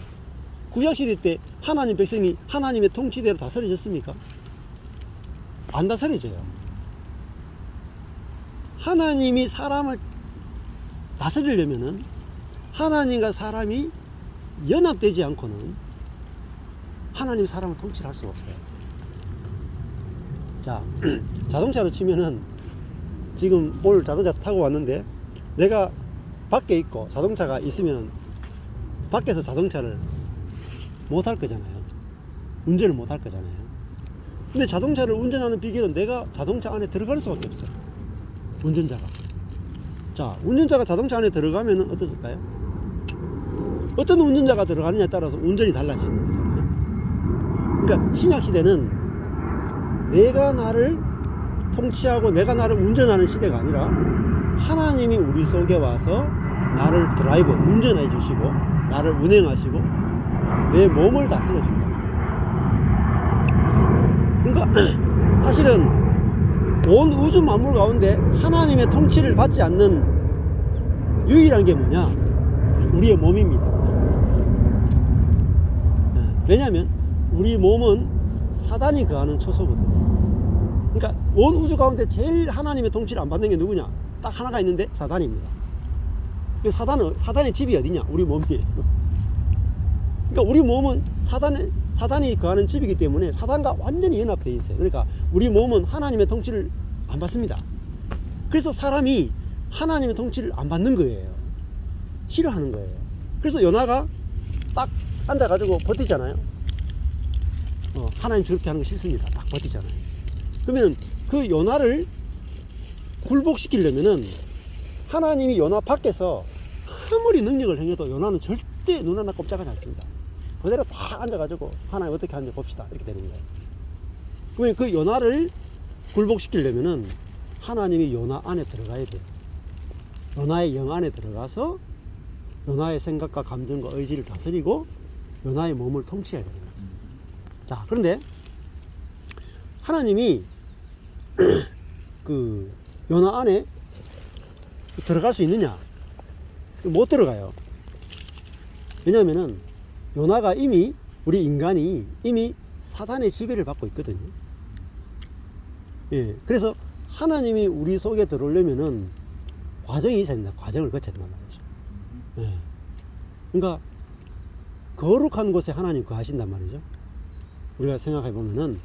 S1: 구약시대 때 하나님 백성이 하나님의 통치대로 다스려졌습니까? 안 다스려져요. 하나님이 사람을 다스리려면은 하나님과 사람이 연합되지 않고는 하나님이 사람을 통치할 수가 없어요. 자, 자동차로 치면은 지금 오늘 자동차 타고 왔는데 내가 밖에 있고 자동차가 있으면 밖에서 자동차를 못 할 거잖아요. 운전을 못 할 거잖아요. 근데 자동차를 운전하는 비결은 내가 자동차 안에 들어갈 수밖에 없어요. 운전자가. 자, 운전자가 자동차 안에 들어가면 어떻을까요? 어떤 운전자가 들어가느냐에 따라서 운전이 달라지는 거잖아요. 그러니까 신약 시대는 내가 나를 통치하고 내가 나를 운전하는 시대가 아니라 하나님이 우리 속에 와서 나를 드라이브, 운전해 주시고 나를 운행하시고 내 몸을 다스려 준다. 그러니까 사실은 온 우주 만물 가운데 하나님의 통치를 받지 않는 유일한 게 뭐냐? 우리의 몸입니다. 왜냐하면 우리 몸은 사단이 거하는 처소거든요. 그러니까 온 우주 가운데 제일 하나님의 통치를 안 받는 게 누구냐? 딱 하나가 있는데 사단입니다. 사단의 집이 어디냐? 우리 몸이에요. 그러니까 우리 몸은 사단이 거하는 집이기 때문에 사단과 완전히 연합되어 있어요. 그러니까 우리 몸은 하나님의 통치를 안 받습니다. 그래서 사람이 하나님의 통치를 안 받는 거예요. 싫어하는 거예요. 그래서 요나가 딱 앉아가지고 버티잖아요. 하나님 저렇게 하는 거 싫습니다. 딱 버티잖아요. 그러면 그 요나를 굴복시키려면은 하나님이 요나 밖에서 아무리 능력을 행해도 요나는 절대 눈 하나 꼼짝하지 않습니다. 그대로 딱 앉아가지고 하나님 어떻게 하는지 봅시다. 이렇게 되는 거예요. 그러면 그 요나를 굴복시키려면은 하나님이 요나 안에 들어가야 돼요. 요나의 영 안에 들어가서 요나의 생각과 감정과 의지를 다스리고 요나의 몸을 통치해야 됩니다. 자, 그런데 하나님이 그 요나 안에 들어갈 수 있느냐? 못 들어가요. 왜냐하면은 요나가 이미 우리 인간이 이미 사단의 지배를 받고 있거든요. 예, 그래서 하나님이 우리 속에 들어오려면은 과정이 있어야 된다. 과정을 거쳐야 된단 말이죠. 예. 그러니까 거룩한 곳에 하나님 거하신단 말이죠. 우리가 생각해 보면은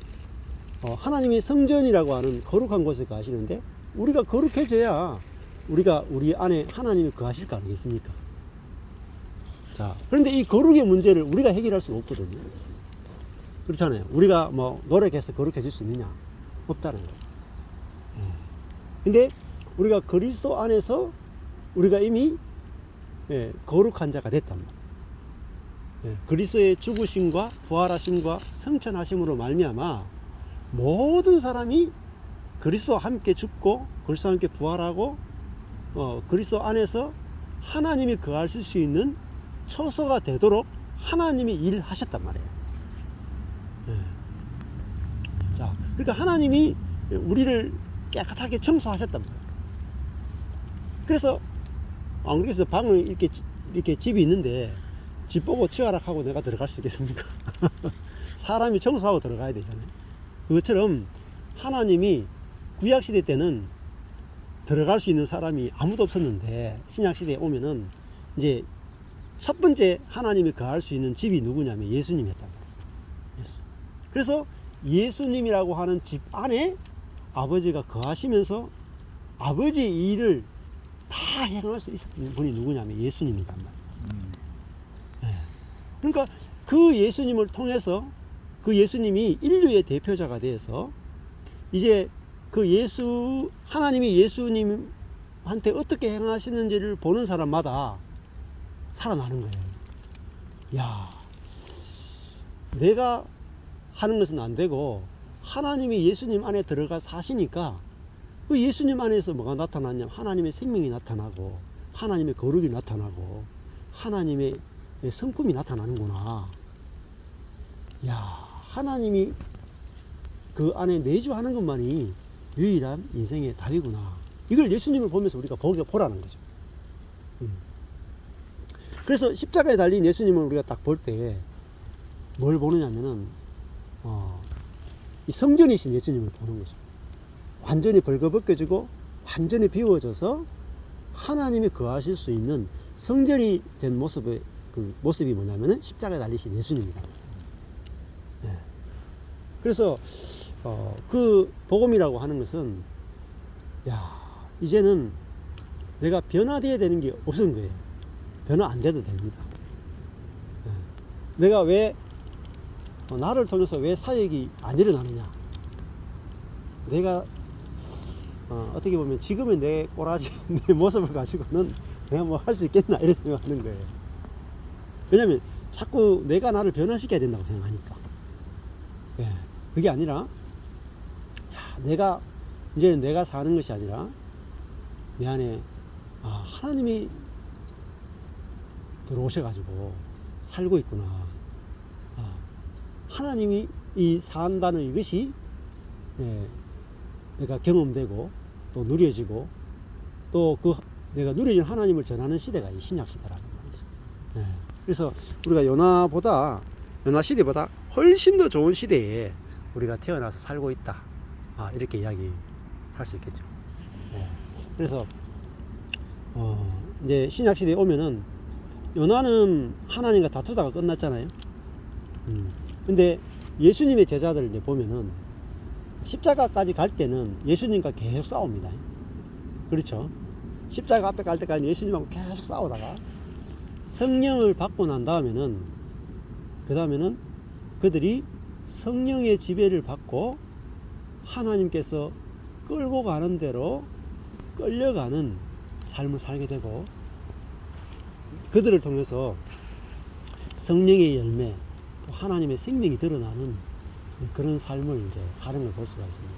S1: 하나님이 성전이라고 하는 거룩한 곳에 거하시는데 우리가 거룩해져야 우리가 우리 안에 하나님이 거하실 거 아니겠습니까? 자, 그런데 이 거룩의 문제를 우리가 해결할 수는 없거든요. 그렇잖아요. 우리가 뭐 노력해서 거룩해질 수 있느냐? 없다는 거예요. 근데 우리가 그리스도 안에서 우리가 이미 거룩한 자가 됐단 말이에요. 그리스도의 죽으심과 부활하심과 성천하심으로 말미암아 모든 사람이 그리스도와 함께 죽고 그리스도와 함께 부활하고 그리스도 안에서 하나님이 거하실 수 있는 처소가 되도록 하나님이 일하셨단 말이에요. 자, 그러니까 하나님이 우리를 깨끗하게 청소하셨단 말이에요. 그래서 안 그래서 방을 이렇게 집이 있는데 집 보고 치워라 하고 내가 들어갈 수 있겠습니까? 사람이 청소하고 들어가야 되잖아요. 그것처럼 하나님이 구약시대 때는 들어갈 수 있는 사람이 아무도 없었는데 신약시대에 오면은 이제 첫 번째 하나님이 거할 수 있는 집이 누구냐면 예수님이었단 말이에요. 예수. 그래서 예수님이라고 하는 집 안에 아버지가 거하시면서 아버지의 일을 다 행할 수 있었던 분이 누구냐면 예수님이란 말이에요. 네. 그러니까 그 예수님을 통해서 그 예수님이 인류의 대표자가 되어서 이제 그 하나님이 예수님한테 어떻게 행하시는지를 보는 사람마다 살아나는 거예요. 야, 내가 하는 것은 안 되고 하나님이 예수님 안에 들어가 사시니까 그 예수님 안에서 뭐가 나타났냐면 하나님의 생명이 나타나고 하나님의 거룩이 나타나고 하나님의 성품이 나타나는구나. 야, 하나님이 그 안에 내주하는 것만이 유일한 인생의 답이구나. 이걸 예수님을 보면서 우리가 보라는 거죠. 그래서 십자가에 달린 예수님을 우리가 딱 볼 때 뭘 보느냐면은 이 성전이신 예수님을 보는 거죠. 완전히 벌거벗겨지고 완전히 비워져서 하나님이 거하실 수 있는 성전이 된 모습의 그 모습이 뭐냐면은 십자가에 달리신 예수님이다. 네. 그래서 그 복음이라고 하는 것은 야 이제는 내가 변화되어야 되는 게 없은 거예요. 변화 안 돼도 됩니다. 네. 내가 왜 나를 통해서 왜 사역이 안 일어나느냐? 내가 어떻게 보면 지금의 내 꼬라지 내 모습을 가지고는 내가 뭐 할 수 있겠나 이런 생각하는 거예요. 왜냐면 자꾸 내가 나를 변화시켜야 된다고 생각하니까. 예, 그게 아니라 내가 이제 내가 사는 것이 아니라 내 안에 하나님이 들어오셔가지고 살고 있구나. 하나님이 이 산다는 이것이 내가 경험되고 또 누려지고 또 그 내가 누려진 하나님을 전하는 시대가 이 신약 시대라는 말이죠. 그래서 우리가 요나 시대보다 훨씬 더 좋은 시대에 우리가 태어나서 살고 있다. 이렇게 이야기할 수 있겠죠. 그래서 이제 신약 시대에 오면은 요나는 하나님과 다투다가 끝났잖아요. 근데 예수님의 제자들 이제 보면은 십자가까지 갈 때는 예수님과 계속 싸웁니다. 그렇죠? 십자가 앞에 갈 때까지 예수님하고 계속 싸우다가 성령을 받고 난 다음에는 그 다음에는 그들이 성령의 지배를 받고 하나님께서 끌고 가는 대로 끌려가는 삶을 살게 되고 그들을 통해서 성령의 열매 또 하나님의 생명이 드러나는 그런 삶을 이제 사는 걸 볼 수가 있습니다.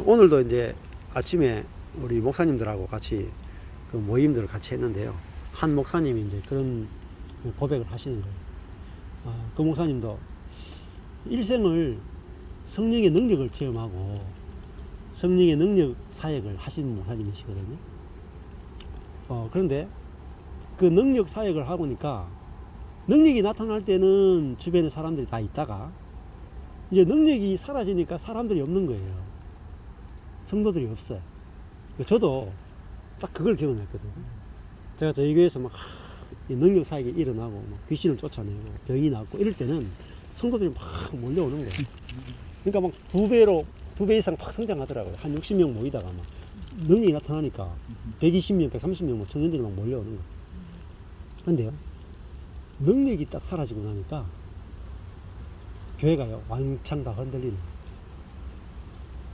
S1: 오늘도 이제 아침에 우리 목사님들하고 같이 그 모임들을 같이 했는데요. 한 목사님이 이제 그런 고백을 하시는 거예요. 그 목사님도 일생을 성령의 능력을 체험하고 성령의 능력 사역을 하시는 목사님이시거든요. 그런데 그 능력 사역을 하고니까 능력이 나타날 때는 주변에 사람들이 다 있다가 이제 능력이 사라지니까 사람들이 없는 거예요. 성도들이 없어요. 저도 딱 그걸 경험했거든요. 제가 저희 교회에서 막 능력 사역이 일어나고 막 귀신을 쫓아내고 병이 낫고 이럴 때는 성도들이 막 몰려오는 거예요. 그러니까 막 두 배 이상 팍 성장하더라고요. 한 60명 모이다가 막 능력이 나타나니까 120명, 130명 막 청년들이 막 몰려오는 거예요. 근데요, 능력이 딱 사라지고 나니까 교회가요 왕창 다 흔들리는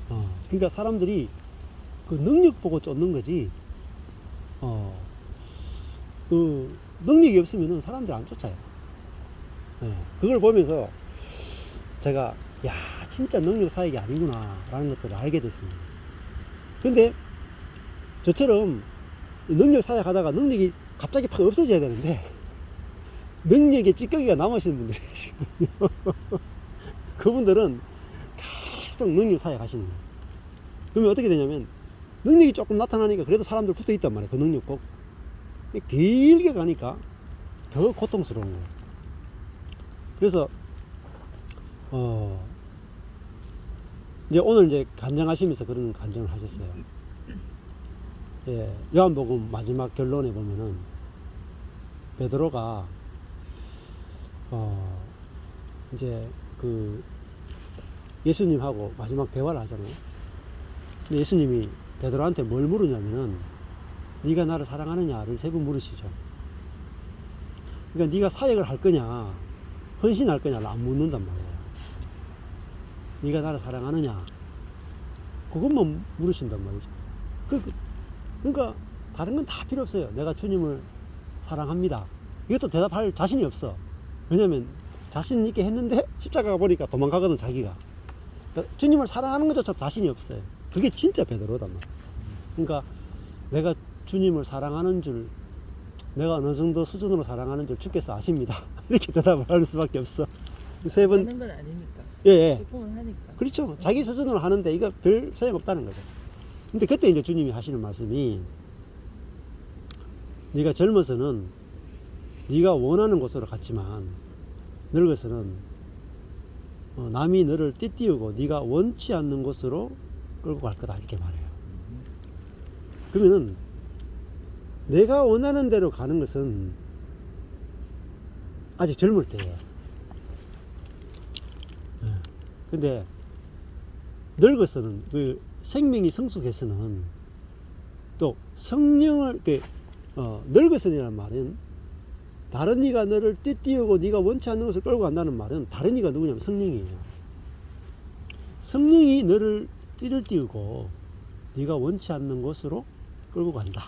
S1: 거예요. 그러니까 사람들이 그 능력 보고 쫓는 거지 그 능력이 없으면은 사람들이 안 쫓아요. 그걸 보면서 제가 야 진짜 능력 사역이 아니구나 라는 것들을 알게 됐습니다. 근데 저처럼 능력 사역 하다가 능력이 갑자기 팍 없어져야 되는데 능력의 찌꺼기가 남으시는 분들이 계시거든요. 그분들은 계속 능력 사역 하시는 거예요. 그러면 어떻게 되냐면 능력이 조금 나타나니까 그래도 사람들 붙어 있단 말이에요. 그 능력 보고 길게 가니까 더 고통스러운 거예요. 그래서 이제 오늘 이제 간증하시면서 그런 간증을 하셨어요. 요한복음 마지막 결론에 보면은 베드로가 이제 그 예수님하고 마지막 대화를 하잖아요. 근데 예수님이 베드로한테 뭘 물으냐면은 네가 나를 사랑하느냐를 세 번 물으시죠. 그러니까 네가 사역을 할 거냐 헌신할 거냐를 안 묻는단 말이에요. 네가 나를 사랑하느냐 그것만 물으신단 말이죠. 그러니까 다른 건 다 필요 없어요. 내가 주님을 사랑합니다. 이것도 대답할 자신이 없어. 왜냐면 자신 있게 했는데 십자가가 보니까 도망가거든 자기가. 그러니까 주님을 사랑하는 것조차 자신이 없어요. 그게 진짜 베드로단 말이야. 그러니까 내가 주님을 사랑하는 줄 내가 어느 정도 수준으로 사랑하는 줄 주께서 아십니다. 이렇게 대답을 할 수밖에 없어. 세 번.
S3: 하는 건 아니니까.
S1: 예.
S3: 조금은 하니까.
S1: 그렇죠. 자기 수준으로 하는데 이거 별 소용 없다는 거죠. 근데 그때 이제 주님이 하시는 말씀이 네가 젊어서는 네가 원하는 곳으로 갔지만 늙어서는 남이 너를 띠띠우고 네가 원치 않는 곳으로 끌고 갈 거다 이렇게 말해요. 그러면은 내가 원하는 대로 가는 것은 아직 젊을 때예요. 근데 늙어서는 그 생명이 성숙해서는 또 성령을 늙어서라는 말은 다른 이가 너를 띠띠우고 네가 원치 않는 것을 끌고 간다는 말은 다른 이가 누구냐면 성령이에요. 성령이 너를 띠를 띠우고 네가 원치 않는 곳으로 끌고 간다.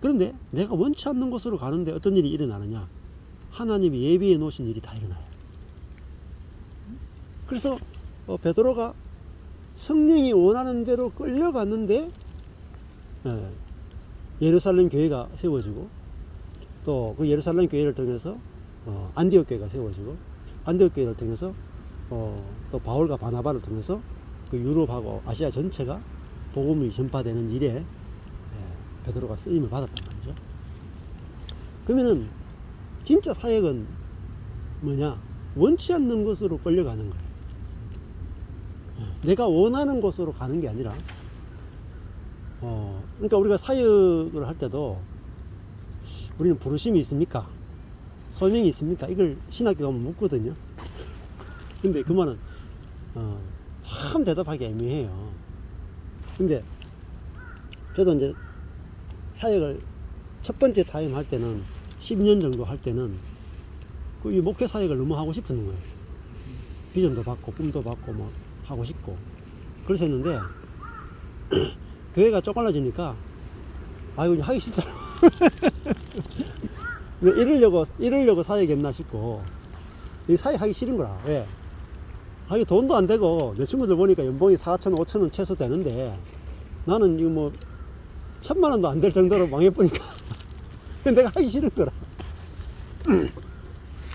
S1: 그런데 내가 원치 않는 곳으로 가는데 어떤 일이 일어나느냐? 하나님이 예비해 놓으신 일이 다 일어나요. 그래서 베드로가 성령이 원하는 대로 끌려갔는데 예루살렘 교회가 세워지고 또 그 예루살렘 교회를 통해서 안디옥 교회가 세워지고 안디옥 교회를 통해서 또 바울과 바나바를 통해서 그 유럽하고 아시아 전체가 복음이 전파되는 일에 베드로가 쓰임을 받았단 말이죠. 그러면은 진짜 사역은 뭐냐? 원치 않는 곳으로 끌려가는 거예요. 내가 원하는 곳으로 가는 게 아니라 그러니까 우리가 사역을 할 때도 우리는 부르심이 있습니까? 소명이 있습니까? 이걸 신학교 가면 묻거든요. 근데 그 말은 참 대답하기 애매해요. 근데 저도 이제 사역을 첫 번째 타임 할 때는 10년 정도 할 때는 그 이 목회 사역을 너무 하고 싶은 거예요. 비전도 받고 꿈도 받고 뭐 하고 싶고 그래서 했는데 교회가 쪼갈라지니까 아이고 하기 싫더라고. 이러려고 사역했나 싶고 이 사역하기 싫은 거라. 왜? 아니 돈도 안 되고 내 친구들 보니까 연봉이 4천 5천원 최소 되는데 나는 이거 뭐 1,000만원도 안 될 정도로 망해보니까 내가 하기 싫은 거라.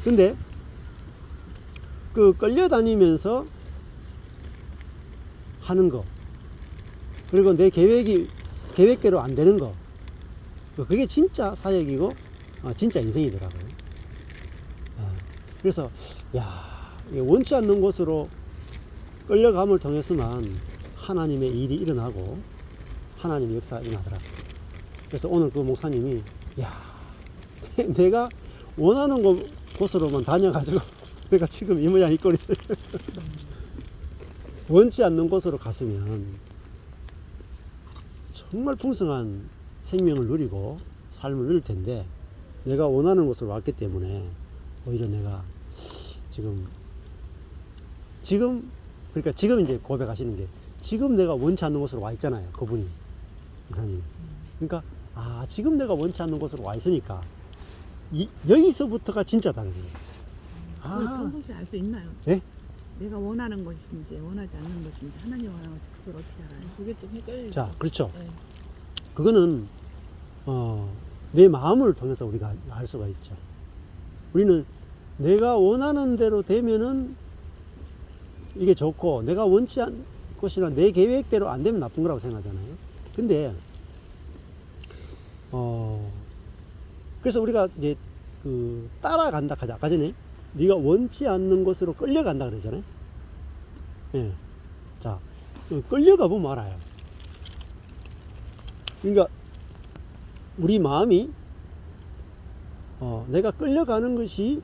S1: 근데 그 끌려다니면서 하는 거 그리고 내 계획대로 안 되는 거 그게 진짜 사역이고 진짜 인생이더라고요. 그래서 원치 않는 곳으로 끌려감을 통해서만 하나님의 일이 일어나고 하나님의 역사가 일어나더라고요. 그래서 오늘 그 목사님이 내가 원하는 곳으로만 다녀가지고 내가 지금 이 모양 이 꼴이 원치 않는 곳으로 갔으면 정말 풍성한 생명을 누리고 삶을 누릴 텐데 내가 원하는 곳으로 왔기 때문에 오히려 내가 그러니까 지금 이제 고백하시는 게 지금 내가 원치 않는 곳으로 와 있잖아요. 그분이 목사님. 그러니까 지금 내가 원치 않는 곳으로 와 있으니까 여기서부터가 진짜 다른 거예요.
S4: 그걸 평소에 알 수 있나요?
S1: 예?
S4: 내가 원하는 것인지 원하지 않는 것인지 하나님 원하는 것인지 그걸 어떻게 알아요?
S3: 그게 좀 헷갈리죠.
S1: 자, 그렇죠.
S3: 네.
S1: 그거는 내 마음을 통해서 우리가 알 수가 있죠. 우리는 내가 원하는 대로 되면은 이게 좋고 내가 원치 않는 것이나 내 계획대로 안 되면 나쁜 거라고 생각하잖아요. 근데 그래서 우리가 이제 따라간다 하자. 아까 전에 네가 원치 않는 것으로 끌려간다 그러잖아요. 예. 자, 끌려가 보면 알아요. 그러니까 우리 마음이 내가 끌려가는 것이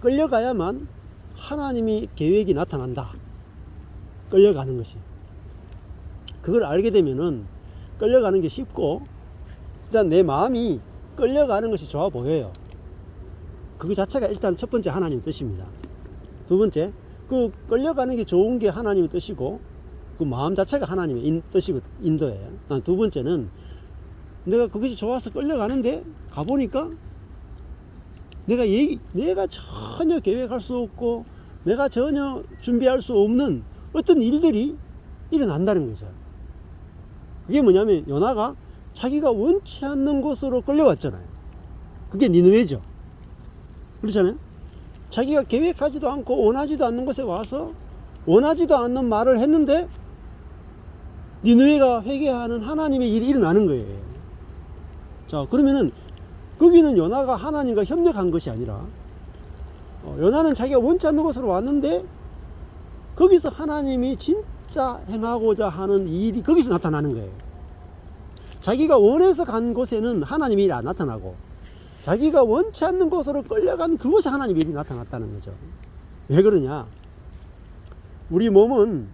S1: 끌려가야만 하나님이 계획이 나타난다. 끌려가는 것이. 그걸 알게 되면은 끌려가는 게 쉽고 일단 내 마음이 끌려가는 것이 좋아 보여요. 그거 자체가 일단 첫 번째 하나님 뜻입니다. 두 번째, 그 끌려가는 게 좋은 게 하나님의 뜻이고 그 마음 자체가 하나님의 뜻이고 인도예요. 두 번째는 내가 그것이 좋아서 끌려가는데 가보니까 내가 전혀 계획할 수 없고 내가 전혀 준비할 수 없는 어떤 일들이 일어난다는 거죠. 그게 뭐냐면 요나가 자기가 원치 않는 곳으로 끌려왔잖아요. 그게 니느웨죠. 그렇잖아요. 자기가 계획하지도 않고 원하지도 않는 곳에 와서 원하지도 않는 말을 했는데 니느웨가 회개하는 하나님의 일이 일어나는 거예요. 자, 그러면은 거기는 요나가 하나님과 협력한 것이 아니라 요나는 자기가 원치 않는 곳으로 왔는데 거기서 하나님이 진짜 행하고자 하는 일이 거기서 나타나는 거예요. 자기가 원해서 간 곳에는 하나님이 안 나타나고 자기가 원치 않는 곳으로 끌려간 그곳에 하나님의 일이 나타났다는 거죠. 왜 그러냐? 우리 몸은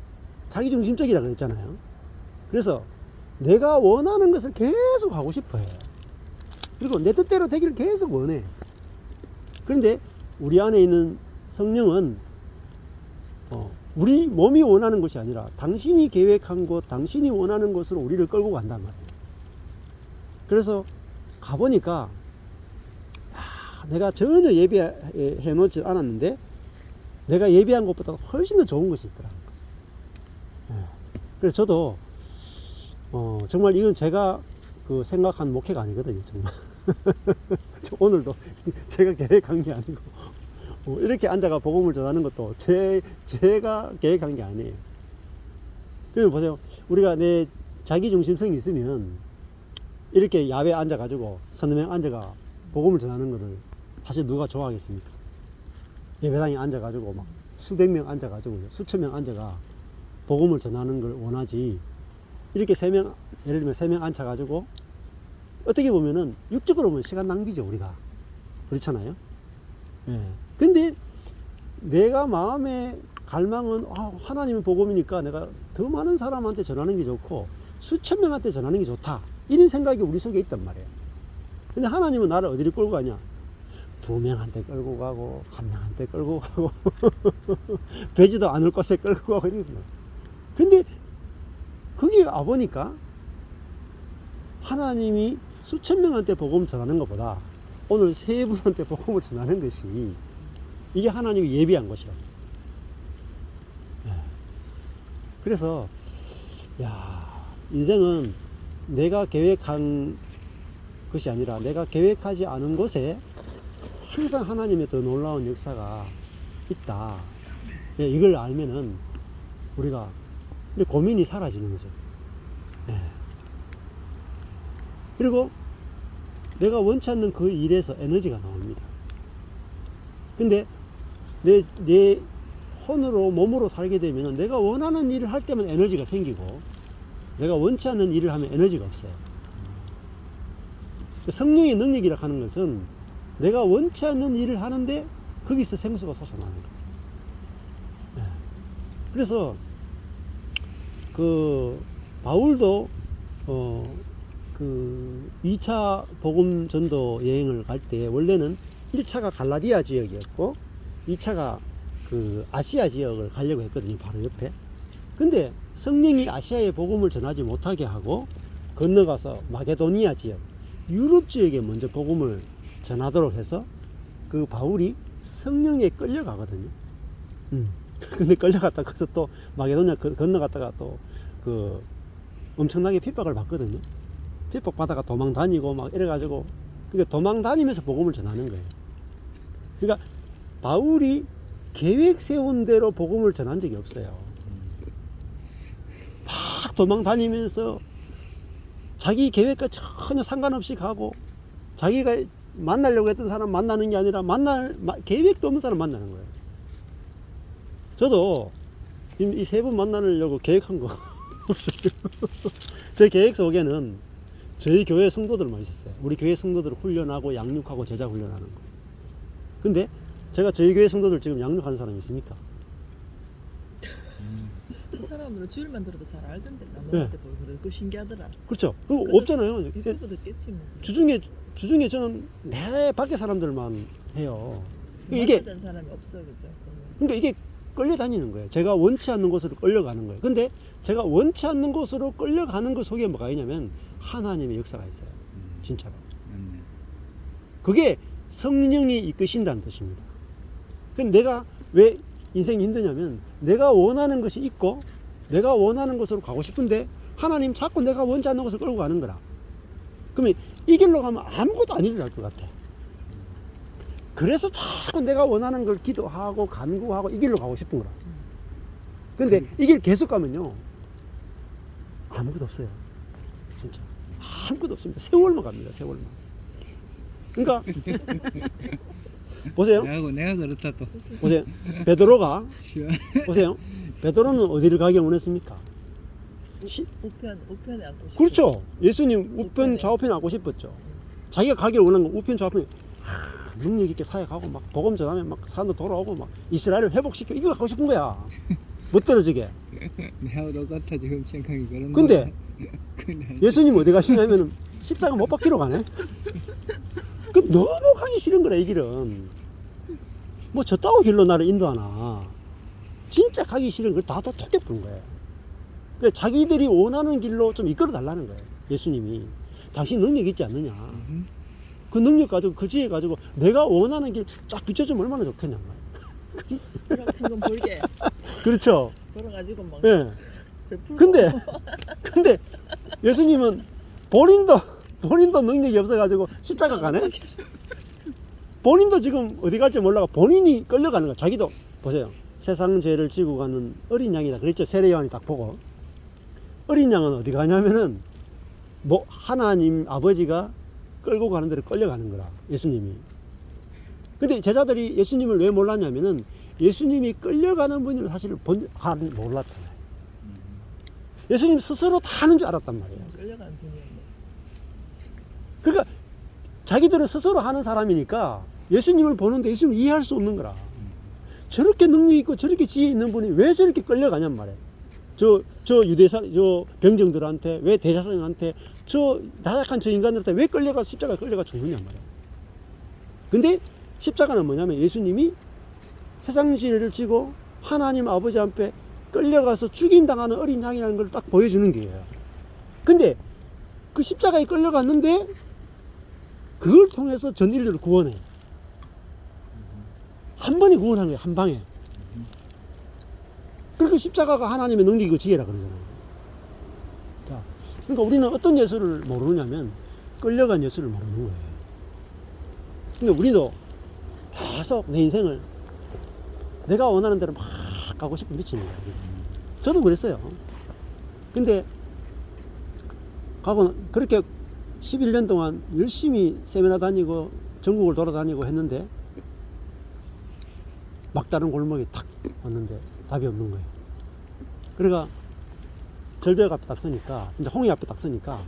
S1: 자기중심적이라 그랬잖아요. 그래서 내가 원하는 것을 계속 하고 싶어 해. 그리고 내 뜻대로 되기를 계속 원해. 그런데 우리 안에 있는 성령은 우리 몸이 원하는 것이 아니라 당신이 계획한 곳, 당신이 원하는 곳으로 우리를 끌고 간단 말이에요. 그래서 가보니까 내가 전혀 예배해 놓지 않았는데 내가 예배한 것보다 훨씬 더 좋은 것이 있더라고요. 그래서 저도 정말 이건 제가 생각한 목회가 아니거든요. 정말 오늘도 제가 계획한 게 아니고 이렇게 앉아가 복음을 전하는 것도 제가 계획한 게 아니에요. 그러면 보세요. 우리가 내 자기중심성이 있으면 이렇게 야외에 앉아가지고 서너 명 앉아가 복음을 전하는 것을 사실 누가 좋아하겠습니까? 예배당에 앉아가지고 막 수백 명 앉아가지고 수천 명 앉아가 복음을 전하는 걸 원하지. 이렇게 세 명, 예를 들면 3명 앉아가지고 어떻게 보면은 육적으로 보면 시간 낭비죠, 우리가. 그렇잖아요. 예. 근데 내가 마음의 갈망은 하나님의 복음이니까 내가 더 많은 사람한테 전하는 게 좋고 수천 명한테 전하는 게 좋다. 이런 생각이 우리 속에 있단 말이에요. 근데 하나님은 나를 어디로 끌고 가냐? 2명한테 끌고 가고 1명한테 끌고 가고 되지도 않을 곳에 끌고 가고 이런 거예요. 근데 거기 와보니까 하나님이 수천 명한테 복음을 전하는 것보다 오늘 3분한테 복음을 전하는 것이 이게 하나님이 예비한 것이라. 그래서 인생은 내가 계획한 것이 아니라 내가 계획하지 않은 곳에 항상 하나님의 더 놀라운 역사가 있다. 이걸 알면은 우리가 고민이 사라지는 거죠. 그리고 내가 원치 않는 그 일에서 에너지가 나옵니다. 근데 내 혼으로 몸으로 살게 되면 내가 원하는 일을 할 때만 에너지가 생기고 내가 원치 않는 일을 하면 에너지가 없어요. 성령의 능력이라 하는 것은 내가 원치 않는 일을 하는데 거기서 생수가 솟아나는 거예요. 그래서 바울도 2차 복음 전도 여행을 갈 때 원래는 1차가 갈라디아 지역이었고 2차가 아시아 지역을 가려고 했거든요. 바로 옆에. 근데 성령이 아시아의 복음을 전하지 못하게 하고 건너가서 마게도니아 지역, 유럽 지역에 먼저 복음을 전하도록 해서 바울이 성령에 끌려가거든요. 근데 끌려갔다 거기서 또 마게도니아 건너갔다가 또 엄청나게 핍박을 받거든요. 핍박 받다가 도망 다니고 막 이래가지고 그러니까 도망 다니면서 복음을 전하는 거예요. 그러니까 바울이 계획 세운 대로 복음을 전한 적이 없어요. 막 도망 다니면서 자기 계획과 전혀 상관없이 가고 자기가 만나려고 했던 사람 만나는 게 아니라 계획도 없는 사람 만나는 거예요. 저도 이 3분 만나려고 계획한 거 없어요. 제 계획 속에는 저희 교회 성도들만 있었어요. 우리 교회 성도들을 훈련하고 양육하고 제자 훈련하는 거. 근데 제가 저희 교회 성도들 지금 양육하는 사람이 있습니까?
S3: 그 사람들은 주일만 들어도 잘 알던데 나한테 보고 그거 신기하더라.
S1: 그렇죠. 그거 없잖아요.
S3: 유튜브 듣겠지 뭐.
S1: 주중에 저는 매 밖에 사람들만 해요. 이게
S3: 사람이 없어 그죠.
S1: 그러니까 이게 끌려다니는 거예요. 제가 원치 않는 곳으로 끌려가는 거예요. 근데 제가 원치 않는 곳으로 끌려가는 것 속에 뭐가 있냐면 하나님의 역사가 있어요. 진짜로. 그게 성령이 이끄신다는 뜻입니다. 근데 내가 왜 인생이 힘드냐면 내가 원하는 것이 있고 내가 원하는 곳으로 가고 싶은데 하나님 자꾸 내가 원치 않는 곳을 끌고 가는 거라. 그러면 이 길로 가면 아무것도 안 일어날 것 같아. 그래서 자꾸 내가 원하는 걸 기도하고 간구하고 이 길로 가고 싶은 거라. 근데 이 길 계속 가면요 아무것도 없어요. 진짜 아무것도 없습니다. 세월만 갑니다. 세월만. 그러니까 보세요.
S2: 내가 그렇다 또.
S1: 보세요. 베드로가
S2: 시원.
S1: 보세요. 베드로는 어디를 가기 원했습니까?
S3: 우편에 앉고 싶어.
S1: 그렇죠. 예수님 우편
S3: 우편에.
S1: 좌우편에 앉고 싶었죠. 자기가 가기를 원한 건 우편 좌우편에 능력 있게 사역하고 막 복음 전하면 막 사람도 돌아오고 막 이스라엘을 회복시켜 이거 하고 싶은 거야. 못 떨어지게.
S2: 내가 똑같아 지금 생각이 그런
S1: 근데
S2: 거야.
S1: 예수님 어디 가시냐면은 십자가 못 박히러 가네. 그 너무 가기 싫은 거라 이 길은. 뭐 저따구 길로 나를 인도하나. 진짜 가기 싫은 걸 다 톡해 부른 거예요. 그러니까 자기들이 원하는 길로 좀 이끌어 달라는 거예요. 예수님이. 당신 능력 있지 않느냐. 그 능력 가지고 그 지혜 가지고 내가 원하는 길 쫙 비춰주면 얼마나 좋겠냐.
S3: 그럼 지금 벌게
S1: 그렇죠.
S3: 걸어가지고 막
S1: 예.
S3: 베풀고.
S1: 근데 예수님은 본인도 능력이 없어가지고 십자가 가네. 본인도 지금 어디 갈지 몰라가 본인이 끌려가는 거야. 자기도 보세요. 세상 죄를 지고 가는 어린 양이다 그랬죠. 세례 요한이 딱 보고 어린 양은 어디 가냐면은 뭐 하나님 아버지가 끌고 가는 데로 끌려가는 거라 예수님이. 근데 제자들이 예수님을 왜 몰랐냐면은 예수님이 끌려가는 분을 사실 몰랐다. 예수님 스스로 다 하는 줄 알았단 말이에요.
S3: 끌려가는 분이었네.
S1: 그러니까 자기들은 스스로 하는 사람이니까 예수님을 보는데 예수님을 이해할 수 없는 거라. 저렇게 능력 있고 저렇게 지혜 있는 분이 왜 저렇게 끌려가냔 말이에요. 저 병정들한테, 왜 대제사장한테, 저 나약한 저 인간들한테 왜 십자가 끌려가 죽느냐 말이에요. 근데 십자가는 뭐냐면 예수님이 세상 지혜를 지고 하나님 아버지 앞에 끌려가서 죽임당하는 어린 양이라는 걸 딱 보여주는 거예요. 근데 그 십자가에 끌려갔는데 그걸 통해서 전 인류를 구원해. 한 번에 구원한 거예요. 한 방에. 그러니까 십자가가 하나님의 능력이고 지혜라 그러잖아요. 자, 그러니까 우리는 어떤 예수를 모르느냐면 끌려간 예수를 모르는 거예요. 그러니까 우리도 계속 내 인생을 내가 원하는 대로 막 가고 싶은 미치는 거예요. 저도 그랬어요. 근데 그렇게 11년 동안 열심히 세미나 다니고 전국을 돌아다니고 했는데 막다른 골목에 탁 왔는데 답이 없는 거예요. 그러니까 절벽 앞에 딱 서니까, 이제 홍해 앞에 딱 서니까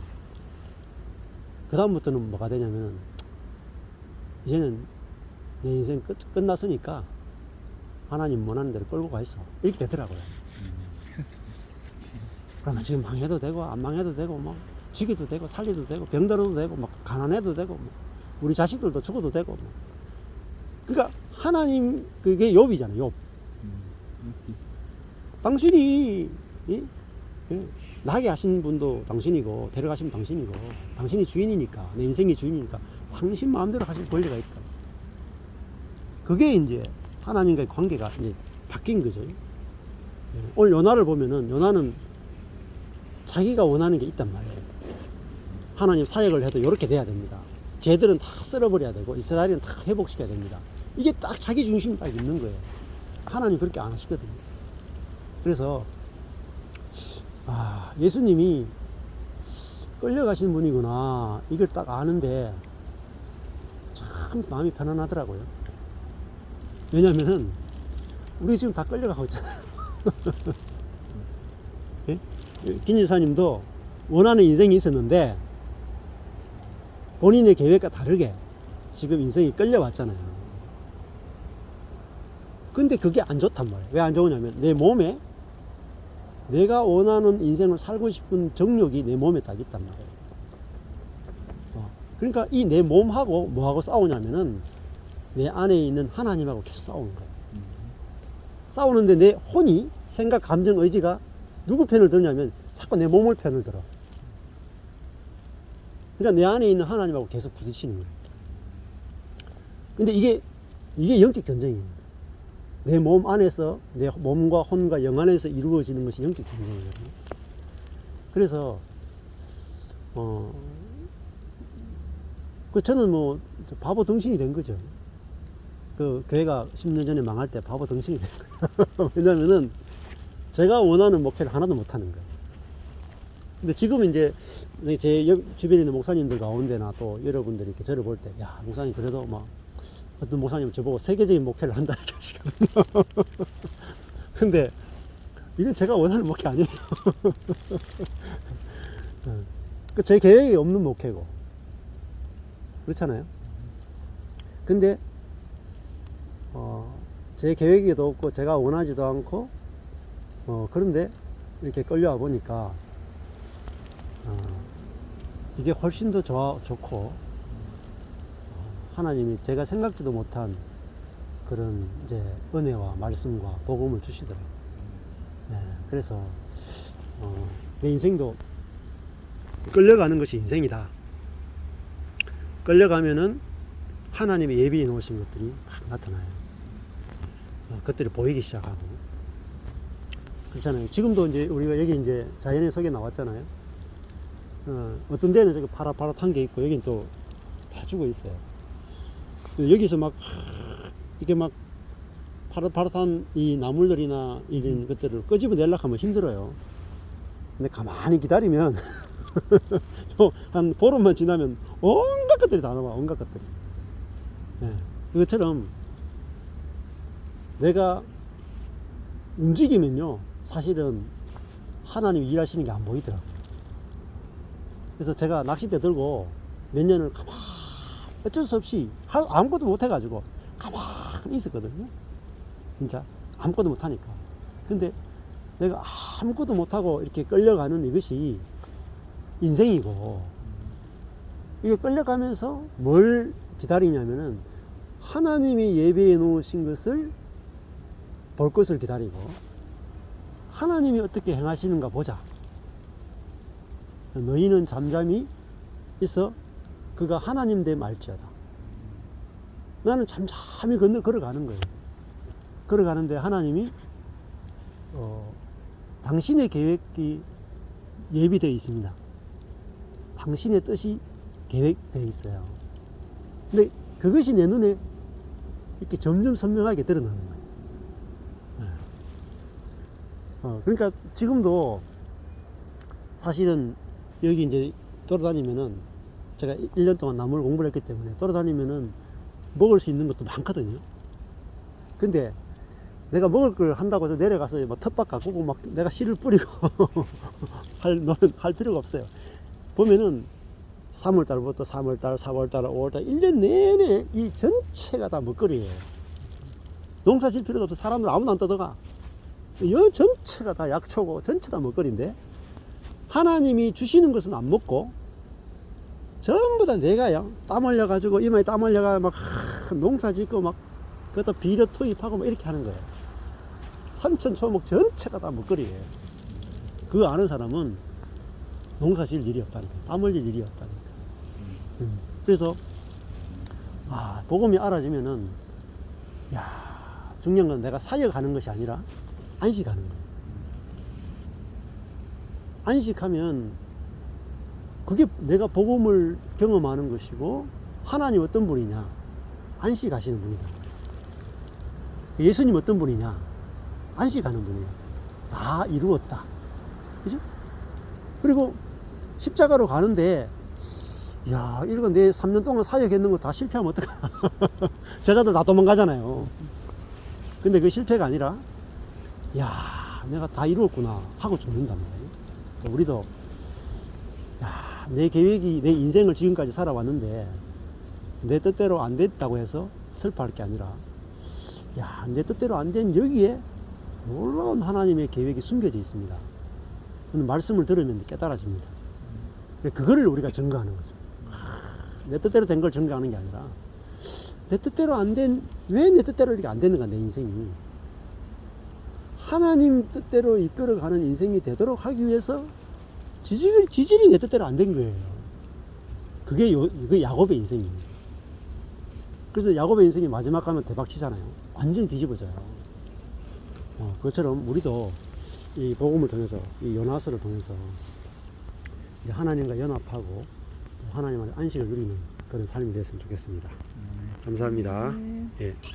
S1: 그 다음부터는 뭐가 되냐면 이제는 내 인생 끝났으니까 하나님 원하는 대로 끌고 가 있어. 이렇게 되더라고요. 그러면 지금 망해도 되고 안 망해도 되고 뭐 죽여도 되고 살려도 되고 병들어도 되고 막 가난해도 되고 뭐 우리 자식들도 죽어도 되고 뭐. 그러니까 하나님 그게 욥이잖아요. 욥. 당신이 나게 하신 분도 당신이고 데려가신 당신이고 당신이 주인이니까 내 인생의 주인이니까 당신 마음대로 하실 권리가 있다. 그게 이제 하나님과의 관계가 이제 바뀐 거죠. 오늘 요나를 보면은 요나는 자기가 원하는 게 있단 말이에요. 하나님 사역을 해도 이렇게 돼야 됩니다. 쟤들은 다 쓸어버려야 되고 이스라엘은 다 회복시켜야 됩니다. 이게 딱 자기 중심이 딱 있는 거예요. 하나님 그렇게 안 하시거든요. 그래서 예수님이 끌려가신 분이구나 이걸 딱 아는데 참 마음이 편안하더라고요. 왜냐면은 우리 지금 다 끌려가고 있잖아요. 예? 김 여사님도 원하는 인생이 있었는데 본인의 계획과 다르게 지금 인생이 끌려왔잖아요. 근데 그게 안 좋단 말이에요. 왜 안 좋으냐면 내 몸에 내가 원하는 인생을 살고 싶은 정욕이 내 몸에 딱 있단 말이에요. 그러니까 이 내 몸하고 뭐하고 싸우냐면은 내 안에 있는 하나님하고 계속 싸우는 거예요. 싸우는데 내 혼이 생각, 감정, 의지가 누구 편을 드냐면 자꾸 내 몸을 편을 들어. 그러니까 내 안에 있는 하나님하고 계속 부딪히는 거예요. 근데 이게 영적 전쟁입니다. 내 몸 안에서 내 몸과 혼과 영 안에서 이루어지는 것이 영적 전쟁이거든요. 그래서 저는 뭐 바보 덩신이 된 거죠. 그 교회가 10년 전에 망할 때 바보 덩신이 된 거예요. 왜냐면은 제가 원하는 목표를 하나도 못 하는 거예요. 근데 지금은 이제 제 주변에 있는 목사님들 가운데나 또 여러분들이 이렇게 저를 볼 때, 야, 목사님 그래도 막 어떤 목사님은 저보고 세계적인 목회를 한다 이렇게 하시거든요. 근데 이건 제가 원하는 목회 아니에요. 제 계획이 없는 목회고. 그렇잖아요. 근데, 제 계획에도 없고, 제가 원하지도 않고, 그런데 이렇게 끌려와 보니까, 이게 훨씬 더 좋고, 하나님이 제가 생각지도 못한 그런 이제 은혜와 말씀과 복음을 주시더라고요. 네, 그래서, 내 인생도 끌려가는 것이 인생이다. 끌려가면은 하나님의 예비해 놓으신 것들이 막 나타나요. 그것들이 보이기 시작하고. 그렇잖아요. 지금도 이제 우리가 여기 이제 자연의 속에 나왔잖아요. 어떤 데는 저기 파랗파랗한 게 있고, 여기는 또 다 죽어 있어요. 여기서 막, 이게 막 파릇파릇한 이 나물들이나 이런 것들을 끄집어내려고 하면 힘들어요. 근데 가만히 기다리면, 한 보름만 지나면 온갖 것들이 다 나와, 온갖 것들이. 네. 그것처럼 내가 움직이면요, 사실은 하나님이 일하시는 게 안 보이더라고요. 그래서 제가 낚싯대 들고 몇 년을 어쩔 수 없이 아무것도 못 해가지고 가만히 있었거든요. 진짜 아무것도 못 하니까. 근데 내가 아무것도 못 하고 이렇게 끌려가는 이것이 인생이고, 이게 끌려가면서 뭘 기다리냐면은 하나님이 예배해 놓으신 것을 볼 것을 기다리고, 하나님이 어떻게 행하시는가 보자. 너희는 잠잠히 있어 그가 하나님 됨 알지어다. 나는 잠잠히 걸어가는 거예요. 걸어가는데 하나님이 당신의 계획이 예비되어 있습니다. 당신의 뜻이 계획되어 있어요. 근데 그것이 내 눈에 이렇게 점점 선명하게 드러나는 거예요. 그러니까 지금도 사실은 여기 이제 돌아다니면은, 제가 1년 동안 나물 공부를 했기 때문에 돌아다니면은 먹을 수 있는 것도 많거든요. 근데 내가 먹을 걸 한다고 해서 내려가서 막 텃밭 가꾸고 막 내가 씨를 뿌리고 할 필요가 없어요. 보면은 3월달부터 3월달, 4월달, 5월달 1년 내내 이 전체가 다 먹거리예요. 농사 질 필요도 없어. 사람들 아무도 안 떠들어가. 이 전체가 다 약초고 전체 다 먹거리인데, 하나님이 주시는 것은 안 먹고 전부 다 내가요, 땀 흘려가지고 이마에 땀 흘려가 막 농사 짓고 막 그것도 비료 투입하고 막 이렇게 하는 거예요. 산천초목 전체가 다 먹거리예요. 그거 아는 사람은 농사 질 일이 없다니까, 땀 흘릴 일이 없다니까. 그래서 복음이 알아지면은, 야, 중요한 건 내가 사역하는 것이 아니라 안식하는 거예요. 안식하면 그게 내가 복음을 경험하는 것이고, 하나님 어떤 분이냐, 안식하시는 분이다. 예수님 어떤 분이냐, 안식하는 분이야. 다 이루었다. 그죠? 그리고 십자가로 가는데, 야, 이거 내 3년 동안 사역했는 거 다 실패하면 어떡하나. 제자들 다 도망가잖아요. 근데 그 실패가 아니라, 야, 내가 다 이루었구나 하고 죽는단 말이에요. 우리도, 야, 내 계획이, 내 인생을 지금까지 살아왔는데 내 뜻대로 안 됐다고 해서 슬퍼할 게 아니라, 야, 내 뜻대로 안 된 여기에 놀라운 하나님의 계획이 숨겨져 있습니다. 말씀을 들으면 깨달아집니다. 그거를 우리가 증거하는 거죠. 내 뜻대로 된 걸 증거하는 게 아니라, 내 뜻대로 안 된, 왜 내 뜻대로 이렇게 안 되는가, 내 인생이. 하나님 뜻대로 이끌어가는 인생이 되도록 하기 위해서 지질이 내 뜻대로 안 된 거예요. 그게 야곱의 인생입니다. 그래서 야곱의 인생이 마지막 가면 대박 치잖아요. 완전히 뒤집어져요. 그것처럼 우리도 이 복음을 통해서, 이 요나서를 통해서 이제 하나님과 연합하고 하나님한테 안식을 누리는 그런 삶이 됐으면 좋겠습니다. 감사합니다.
S4: 네.
S1: 예.